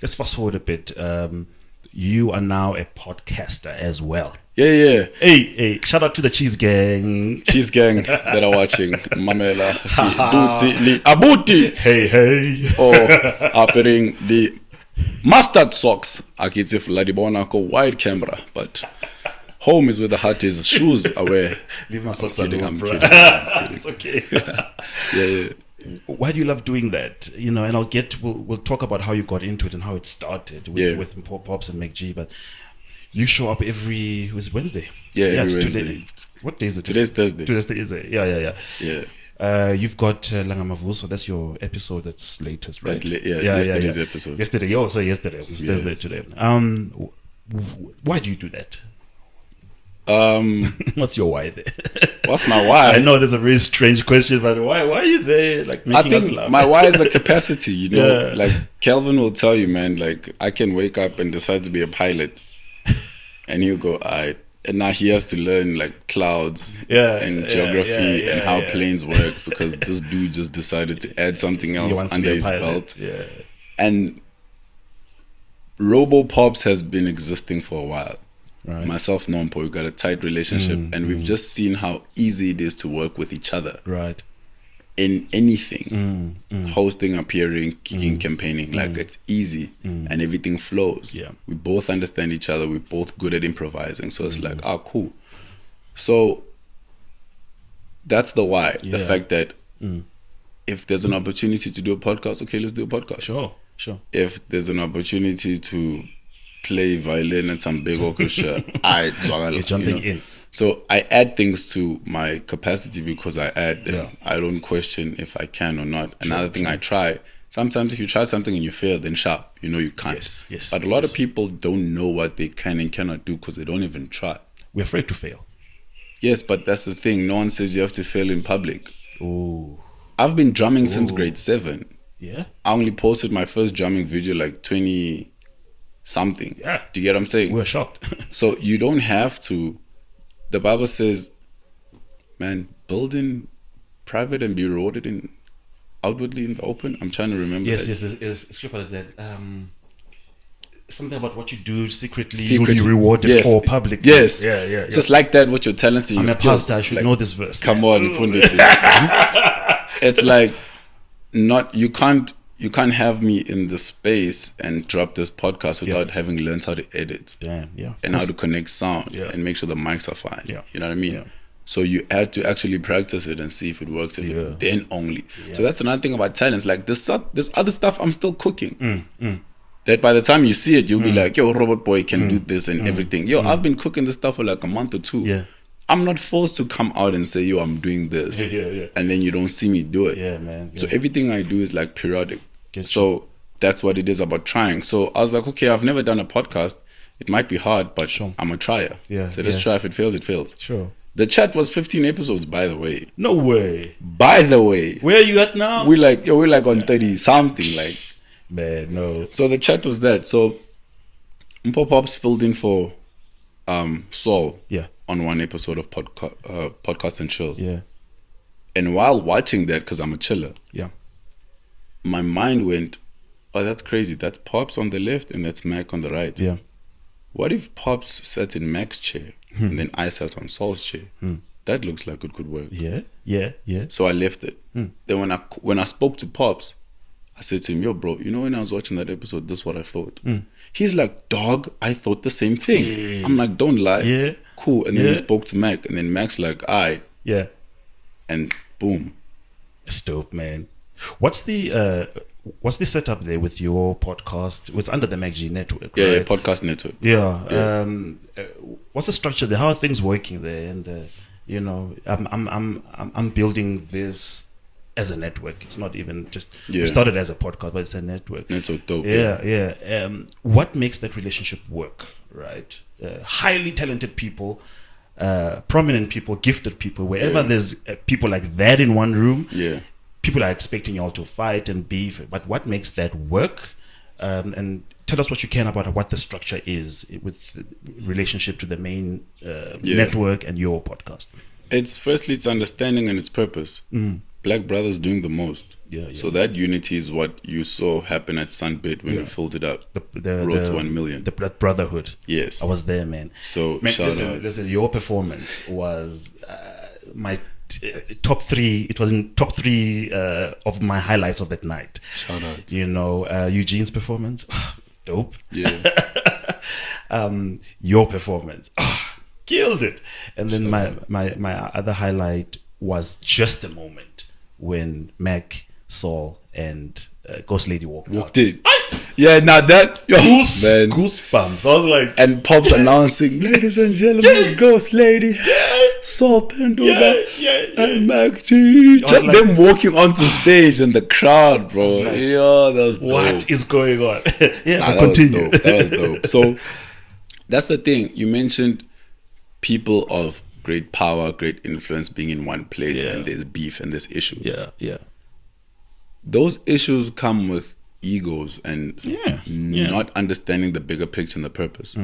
Let's fast forward a bit. You are now a podcaster as well. Yeah. Hey, shout out to the Cheese Gang. Cheese Gang that are watching. Mamela, Duti, Li Abuti. Hey. Offering the mustard socks. I can see Ladibona go wide camera, but home is where the heart is. Shoes away. Leave my socks at home, bro. It's okay. Yeah. Why do you love doing that? You know, and we'll talk about how you got into it and how it started with Pops and McG, but you show up every Wednesday. Every Wednesday. Wednesday. What day is it? Today's Thursday. Yeah. You've got Langamavu, so that's your episode that's latest, right? Yesterday's episode. Yesterday. Yesterday. It was Thursday today. Why do you do that? What's your why there? What's my why? I know there's a very strange question, but why are you there? Like making us laugh. My why is the capacity, you know. Like Kelvin will tell you, man, like I can wake up and decide to be a pilot and he'll go, and now he has to learn like clouds and geography and how planes work because this dude just decided to add something else under his belt. Yeah. And RoboPops has been existing for a while. Right. Myself, Nompo, we've got a tight relationship and we've just seen how easy it is to work with each other. Right. In anything. Hosting, appearing, kicking, campaigning. Like it's easy and everything flows. Yeah. We both understand each other. We're both good at improvising. So it's like, cool. So that's the why. The fact that if there's an opportunity to do a podcast, okay, let's do a podcast. Sure. If there's an opportunity to play violin at some big orchestra, you're jumping in. So I add things to my capacity because I add them. I don't question if I can or not. Another thing I try. Sometimes if you try something and you fail, then sharp. You know you can't. Yes. But a lot of people don't know what they can and cannot do because they don't even try. We're afraid to fail. Yes, but that's the thing. No one says you have to fail in public. Ooh. I've been drumming since grade 7. Yeah. I only posted my first drumming video like 20 something. Yeah. Do you get what I'm saying? We're shocked. So you don't have to. The Bible says, man, build in private and be rewarded in outwardly in the open. I'm trying to remember. Yes, there's a scripture like that. Something about what you do secretly. You'll be rewarded for public. Yes. Yeah. Just like that, what your talent and your skills. I'm a pastor, I should know this verse. Come on, it's like you can't have me in the space and drop this podcast without having learned how to edit. And how to connect sound and make sure the mics are fine. You know what I mean? So you had to actually practice it and see if it works, then only. So that's another thing about talents. Like this other stuff I'm still cooking. That by the time you see it, you'll be like, yo, Robot Boy can do this and everything. Yo, I've been cooking this stuff for like a month or 2. I'm not forced to come out and say, yo, I'm doing this. And then you don't see me do it. So everything I do is like periodic. So that's what it is about trying. So I was like, okay, I've never done a podcast. It might be hard, but I'm a trier. So let's try. If it fails, it fails. Sure. The chat was 15 episodes, by the way. No way. By the way. Where are you at now? We're like on 30 something. Like, man, no. So the chat was that. So Mpo Pops filled in for Saul on one episode of Podcast and Chill. And while watching that, because I'm a chiller, my mind went, oh, that's crazy. That's Pops on the left and that's Mac on the right. What if Pops sat in Mac's chair and then I sat on Saul's chair? That looks like it could work. So I left it. Then when I spoke to Pops, I said to him, yo, bro, you know when I was watching that episode, this is what I thought. He's like, dog, I thought the same thing. I'm like, don't lie. Cool. And then we spoke to Mac, and then Mac's like, alright. And boom. It's dope, man. What's the setup there with your podcast? It's under the MacG network, right? Yeah, podcast network. What's the structure there? How are things working there? And you know, I'm building this as a network. It's not even just we started as a podcast, but it's a network. Network dope. What makes that relationship work, right? Highly talented people, prominent people, gifted people. Wherever there's people like that in one room, people are expecting y'all to fight and beef. But what makes that work? And tell us what you can about what the structure is with relationship to the main network and your podcast. It's understanding and its purpose. Black brothers doing the most. So that unity is what you saw happen at Sunbit when we filled it up. The road to 1 million. The brotherhood. Yes. I was there, man. So man, listen, your performance was my top 3. It was in top 3 of my highlights of that night. Shout out. You know, Eugene's performance. Dope. Yeah. Your performance. Killed it. And then my other highlight was just the moment when Mac, Saul, and Ghost Lady walked in. Yeah, now that goosebumps. I was like, and Pops announcing, ladies and gentlemen, Ghost Lady, Saul Penduga, and Mac G. Just like, them walking onto stage and the crowd, bro. Like, that was dope. What is going on? Continue. That was dope. So that's the thing you mentioned. people of great power, great influence being in one place, and there's beef and there's issues. Those issues come with egos and not understanding the bigger picture and the purpose.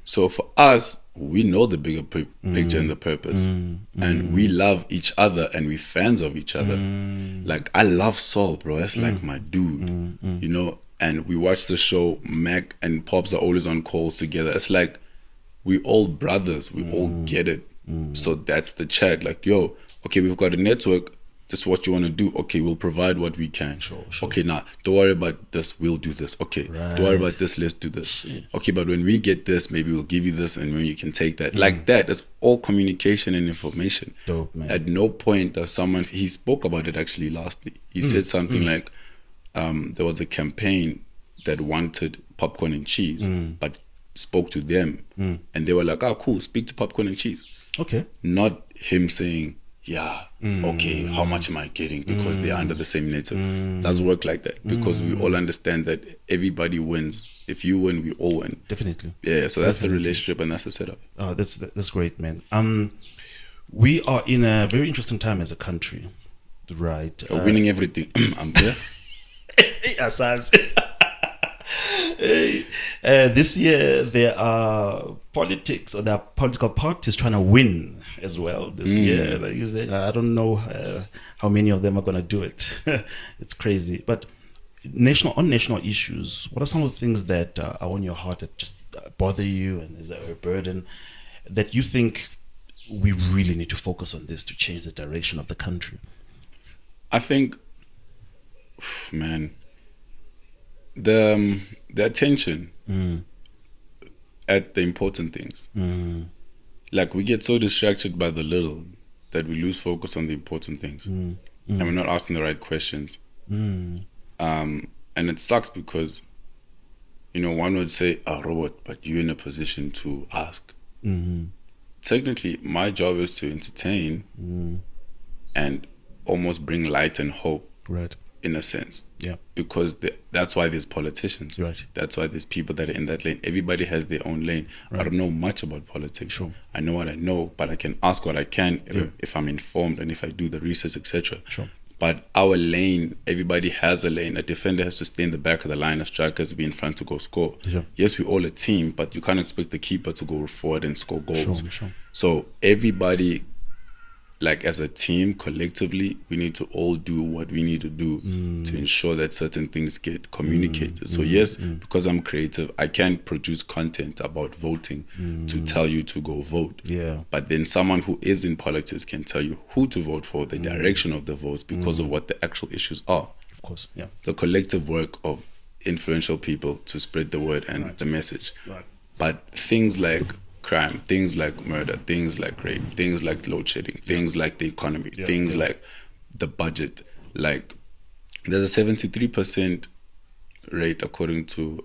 So for us, we know the bigger picture and the purpose, and we love each other and we're fans of each other. Like, I love Saul, bro. That's like my dude, you know. And we watch the show. Mac and Pops are always on calls together. It's like we all brothers. We all get it. So that's the chat. Like, yo, okay, we've got a network. This is what you want to do. Okay, we'll provide what we can. Sure. Okay, now don't worry about this. We'll do this. Okay, don't worry about this. Let's do this. Shit. Okay, but when we get this, maybe we'll give you this, and when you can take that. Like that. It's all communication and information. Dope, man. At no point does someone. He spoke about it actually lastly. He said something like, there was a campaign that wanted popcorn and cheese, but spoke to them, and they were like, "Oh, cool. Speak to popcorn and cheese." Okay. Not him saying, okay, how much am I getting? Because they're under the same network. Doesn't work like that, because we all understand that everybody wins. If you win, we all win. Definitely. Yeah, so that's the relationship and that's the setup. Oh, that's great, man. We are in a very interesting time as a country, right? Winning everything. I'm there. Yes, this year there are politics, or there are political parties trying to win as well this year. Like you said, I don't know how many of them are going to do it. It's crazy. But on national issues, what are some of the things that are on your heart that just bother you, and is there a burden that you think we really need to focus on this to change the direction of the country? I think, man, the attention at the important things. Like, we get so distracted by the little that we lose focus on the important things, and we're not asking the right questions. And it sucks because, you know, one would say, "Oh, Robert, but you're in a position to ask." Technically, my job is to entertain and almost bring light and hope, right? In a sense, yeah, because that's why there's politicians, right? That's why there's people that are in that lane. Everybody has their own lane. Right. I don't know much about politics. Sure. I know what I know, but I can ask what I can if I'm informed and if I do the research, etc. Sure. But our lane, everybody has a lane. A defender has to stay in the back of the line. A striker has to be in front to go score. Sure. Yes, we're all a team, but you can't expect the keeper to go forward and score goals. Sure. So everybody, like, as a team, collectively, we need to all do what we need to do to ensure that certain things get communicated. So yes, because I'm creative, I can produce content about voting to tell you to go vote. Yeah. But then someone who is in politics can tell you who to vote for, the direction of the votes, because of what the actual issues are. Of course, yeah. The collective work of influential people to spread the word and the message. Right. But things like crime, things like murder, things like rape, things like load shedding, things like the economy, things like the budget. Like, there's a 73% rate according to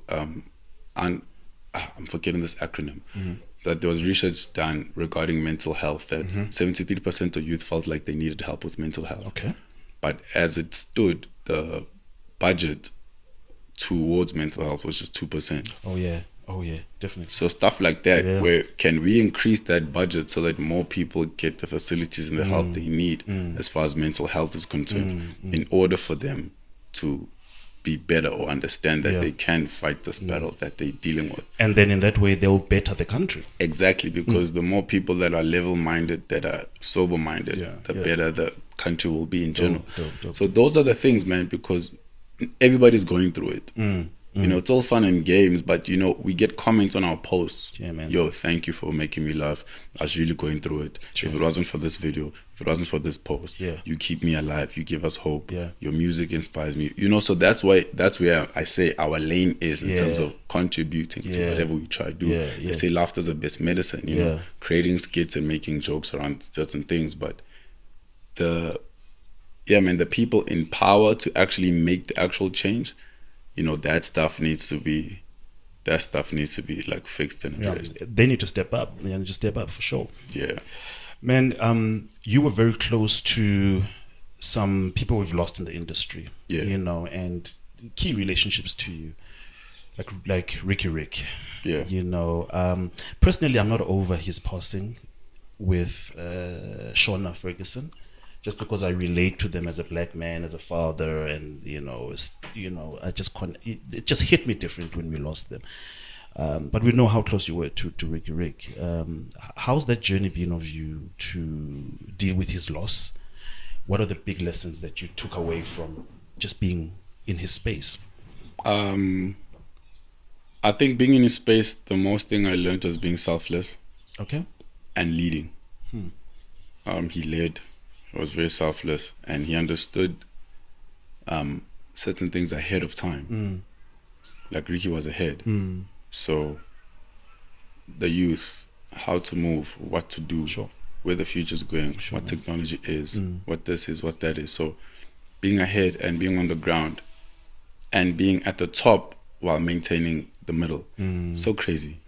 I'm forgetting this acronym, that there was research done regarding mental health, that 73% of youth felt like they needed help with mental health. Okay. But as it stood, the budget towards mental health was just 2%. Oh yeah, definitely. So stuff like that, where can we increase that budget so that more people get the facilities and the help they need as far as mental health is concerned, in order for them to be better or understand that they can fight this battle that they're dealing with. And then in that way, they'll better the country. Exactly, because the more people that are level-minded, that are sober-minded, the better the country will be in general. Dope. So those are the things, man, because everybody's going through it. You know, it's all fun and games, but, you know, we get comments on our posts. Yeah, man. Yo, thank you for making me laugh. I was really going through it. Sure. If it wasn't for this video, if it wasn't for this post, you keep me alive. You give us hope. Yeah. Your music inspires me. You know, so that's where I say our lane is in terms of contributing to whatever we try to do. They say laughter's the best medicine, you know, creating skits and making jokes around certain things. But the people in power to actually make the actual change, you know, that stuff needs to be like fixed and addressed. They need to step up. They need to step up for sure. Yeah. Man, you were very close to some people we've lost in the industry. Yeah. You know, and key relationships to you. like Rick. Yeah. You know, personally, I'm not over his passing with Shona Ferguson, just because I relate to them as a black man, as a father, and I just it just hit me different when we lost them. But we know how close you were to Rick. How's that journey been of you to deal with his loss? What are the big lessons that you took away from just being in his space? I think being in his space, the most thing I learned was being selfless. Okay. And leading. He led, was very selfless, and he understood certain things ahead of time. Like Riky was ahead. So the youth, how to move, what to do, where the future's going, what technology is, what this is, what that is. So being ahead and being on the ground and being at the top while maintaining the middle. So crazy.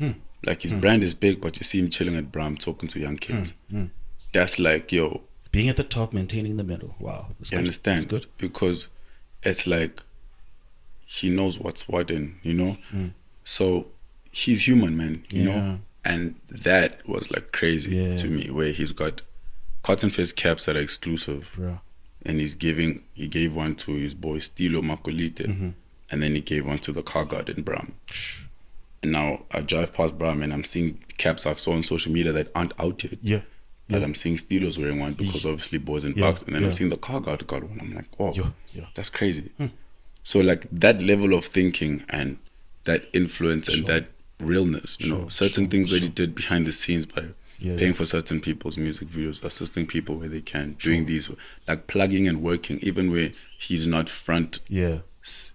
Like his brand is big, but you see him chilling at Bram talking to young kids. That's like, yo. Being at the top, maintaining the middle. Wow. You understand? That's good. Because it's like he knows what's what in, So he's human, man, you know? And that was like crazy to me, where he's got cotton face caps that are exclusive. And he gave one to his boy Stilo Makolite. And then he gave one to the car guard in Bram. And now I drive past Bram and I'm seeing caps I've saw on social media that aren't out yet. But I'm seeing Stilo's wearing one because obviously boys in bucks. And then I'm seeing the car guard got one. I'm like, oh, that's crazy. So like that level of thinking and that influence and that realness, certain things that he did behind the scenes by paying for certain people's music videos, assisting people where they can, doing these, like plugging and working, even where he's not front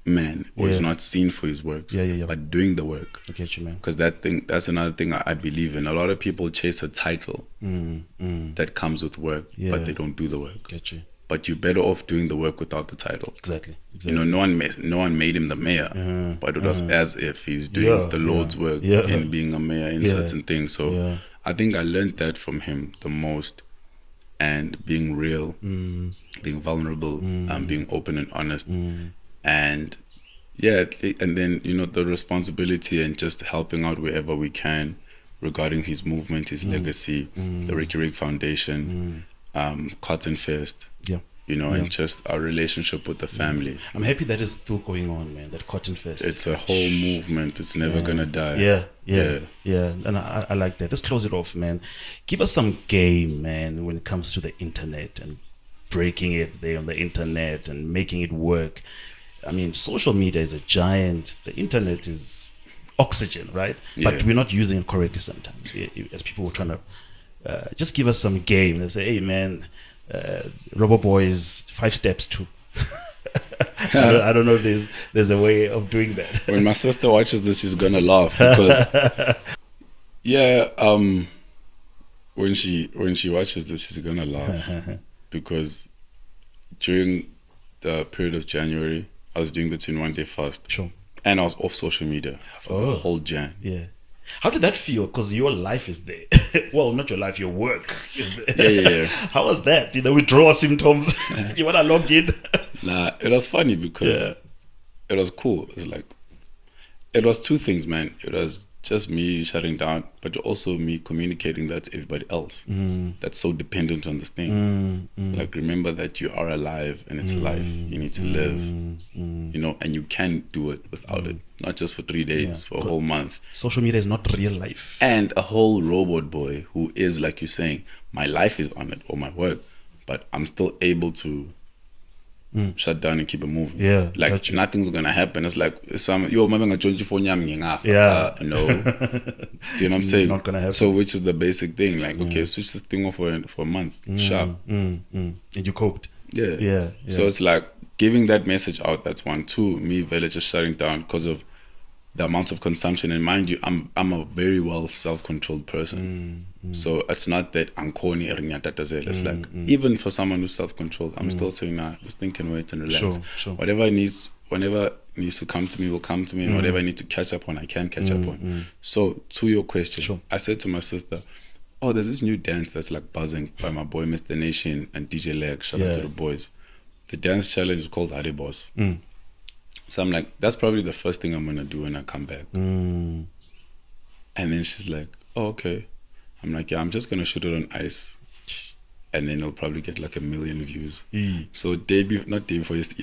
man or he's not seen for his works, but doing the work. I get you, man. Because that's another thing I believe in. A lot of people chase a title that comes with work, but they don't do the work. Get you. But you're better off doing the work without the title. Exactly. No one made him the mayor, but it was as if he's doing the Lord's work in being a mayor in certain things. So I think I learned that from him the most, and being real, being vulnerable, being open and honest, and and then the responsibility and just helping out wherever we can regarding his movement, his legacy, the Riky Foundation, Cotton Fest, and just our relationship with the family. I'm happy that is still going on, man. That Cotton Fest. It's a whole movement. It's never gonna die. And I like that. Let's close it off, man. Give us some game, man, when it comes to the internet and breaking it there on the internet and making it work. I mean, social media is a giant. The internet is oxygen, right? But we're not using it correctly sometimes. As people were trying to just give us some game. They say, hey, man, Robo Boys 5 steps to. I don't know if there's a way of doing that. When my sister watches this, she's gonna laugh because when she watches this, she's gonna laugh because during the period of January, I was doing the 21-day fast. Sure. And I was off social media for the whole Jan. Yeah. How did that feel? Because your life is there. Well, not your life, your work is there. Yeah. How was that? The withdrawal symptoms? You want to log in? Nah, it was funny because it was cool. It was two things, man. It was just me shutting down, but also me communicating that to everybody else that's so dependent on this thing. Like, remember that you are alive and it's life. You need to live, and you can do it without it. Not just for 3 days, for a whole month. Social media is not real life. And a whole robot boy who is, like you're saying, my life is on it or my work, but I'm still able to shut down and keep it moving. Like nothing's gonna happen. It's like remember no. Do you know what I'm saying? Not gonna happen. So which is the basic thing? Like, okay, switch this thing off for a month. Sharp. And you coped. Yeah. So it's like giving that message out. That's one. Two, me village just shutting down because of the amount of consumption. And mind you, I'm a very well self-controlled person. So it's not that I'm corny or it's like even for someone who's self-controlled, I'm still saying, nah, this thing can wait and relax. Sure. Whenever needs to come to me will come to me, and whatever I need to catch up on, I can catch up on. So to your question, I said to my sister, oh, there's this new dance that's like buzzing by my boy Mr. Nation and DJ Leg. Shout out to the boys. The dance challenge is called Harry Boss. So I'm like, that's probably the first thing I'm going to do when I come back. And then she's like, oh, okay. I'm like, yeah, I'm just going to shoot it on ice. And then it'll probably get like 1 million views. So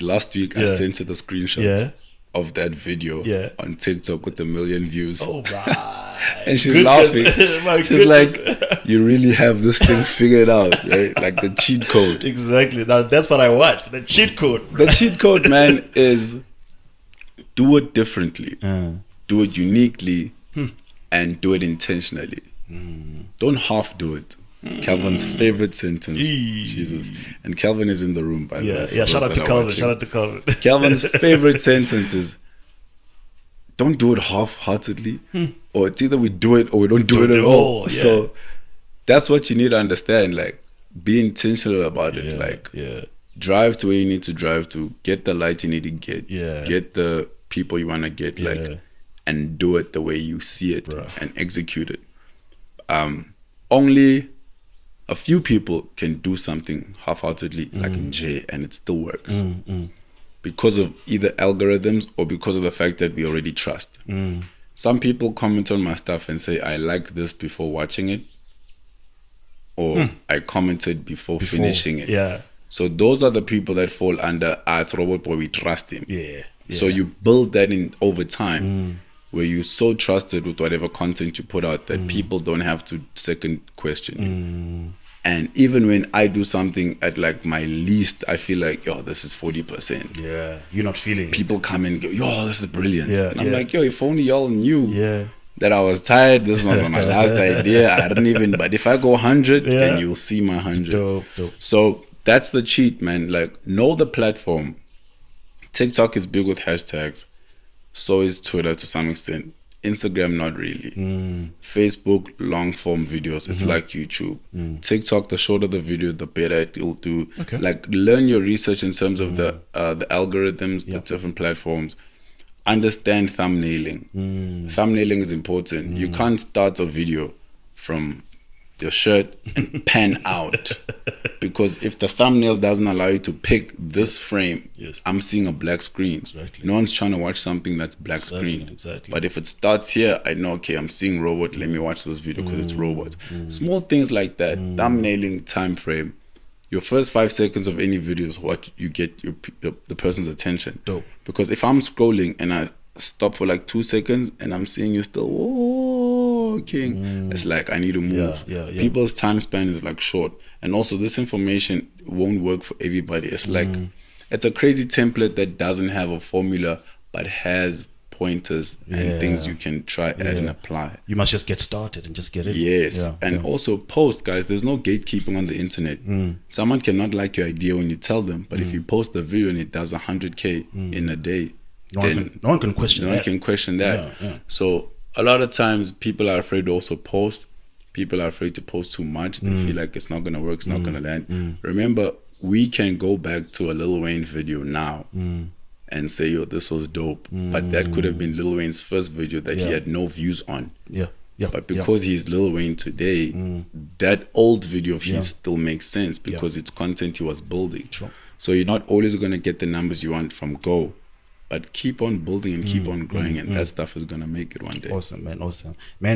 last week, I sent her the screenshot of that video on TikTok with 1 million views. Oh, right. And she's laughing. She's like, you really have this thing figured out, right? Like the cheat code. Exactly. Now that's what I want. The cheat code. The cheat code, man, is do it differently. Do it uniquely and do it intentionally. Don't half do it. Calvin's favorite sentence. Jesus. And Calvin is in the room, by the way. Yeah, shout out to Calvin. Calvin's favorite sentence is, don't do it half-heartedly. Or it's either we do it or we don't do it at all. Yeah. So that's what you need to understand. Like, be intentional about it. Like, drive to where you need to drive to. Get the light you need to get. Get the people you want to get. Like, and do it the way you see it and execute it. Only a few people can do something half-heartedly, like in J, and it still works. Because of either algorithms or because of the fact that we already trust. Some people comment on my stuff and say, I liked this before watching it, or I commented before finishing it. Yeah. So those are the people that fall under, it's Robot Boy, we trust him. So you build that in over time, where you're so trusted with whatever content you put out that people don't have to second question you. And even when I do something at like my least, I feel like, yo, this is 40%. Yeah, you're not feeling People come and go, yo, this is brilliant. Yeah, and I'm like, yo, if only y'all knew that I was tired. This was my last idea. I didn't even, but if I go 100, then you'll see my 100. Dope. So that's the cheat, man. Like, know the platform. TikTok is big with hashtags. So is Twitter to some extent. Instagram, not really. Facebook, long form videos. It's like YouTube. TikTok, the shorter the video, the better it will do. Okay. Like, learn your research in terms of the algorithms, the different platforms. Understand thumbnailing. Thumbnailing is important. You can't start a video from your shirt and pan out, because if the thumbnail doesn't allow you to pick this frame, I'm seeing a black screen. Exactly. No one's trying to watch something that's black screen. Exactly. But if it starts here, I know, okay, I'm seeing robot, let me watch this video because it's robot. Small things like that. Thumbnailing, time frame. Your first 5 seconds of any video is what you get the person's attention. Dope. Because if I'm scrolling and I stop for like 2 seconds and I'm seeing you still walking, it's like I need to move. People's time span is like short, and also this information won't work for everybody. It's like it's a crazy template that doesn't have a formula but has pointers and things you can try add and apply. You must just get started and just get it. Yes. Also post, guys. There's no gatekeeping on the internet. Someone cannot like your idea when you tell them, but if you post the video and it does 100K in a day, no one can question that. So a lot of times people are afraid to also post. People are afraid to post too much. They feel like it's not going to work, it's not going to land. Remember, we can go back to a Lil Wayne video now and say, yo, this was dope. But that could have been Lil Wayne's first video that he had no views on. But because he's Lil Wayne today, that old video of his still makes sense because it's content he was building. So you're not always going to get the numbers you want from go. But keep on building and keep on growing, and that stuff is gonna make it one day. Awesome, man.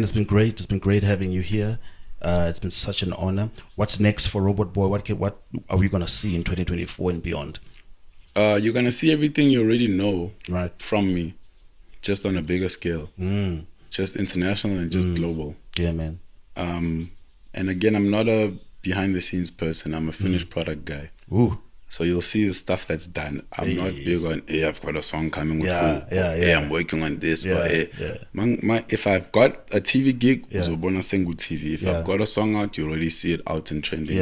It's been great. It's been great having you here. It's been such an honor. What's next for Robot Boy? What are we gonna see in 2024 and beyond? You're gonna see everything you already know from me, just on a bigger scale, just international and just global. Yeah, man. And again, I'm not a behind the scenes person. I'm a finished product guy. Ooh. So you'll see the stuff that's done. I'm not big on, hey, I've got a song coming with who. Hey, I'm working on this. Or, hey. If I've got a TV gig, Uzobona Sengu TV. If I've got a song out, you already see it out and trending.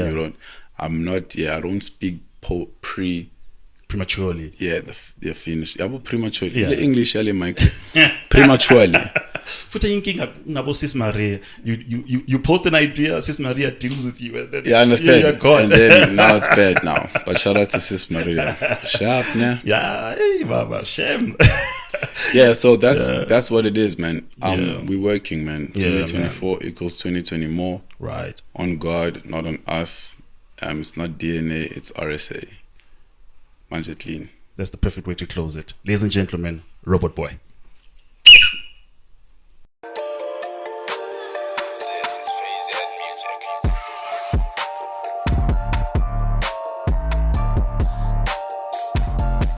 I don't speak prematurely. They're finished. Prematurely. The English, Mike. Prematurely. Sis Maria, you post an idea, Sis Maria deals with you, and then I understand. you're gone. And then now it's bad now. But shout out to Sis Maria. Sharp, nah. Hey, Baba, shame. So that's what it is, man. We're working, man. 2024 equals 2020 more. Right. On God, not on us. It's not DNA, it's RSA. Manje clean. That's the perfect way to close it. Ladies and gentlemen, Robot Boy.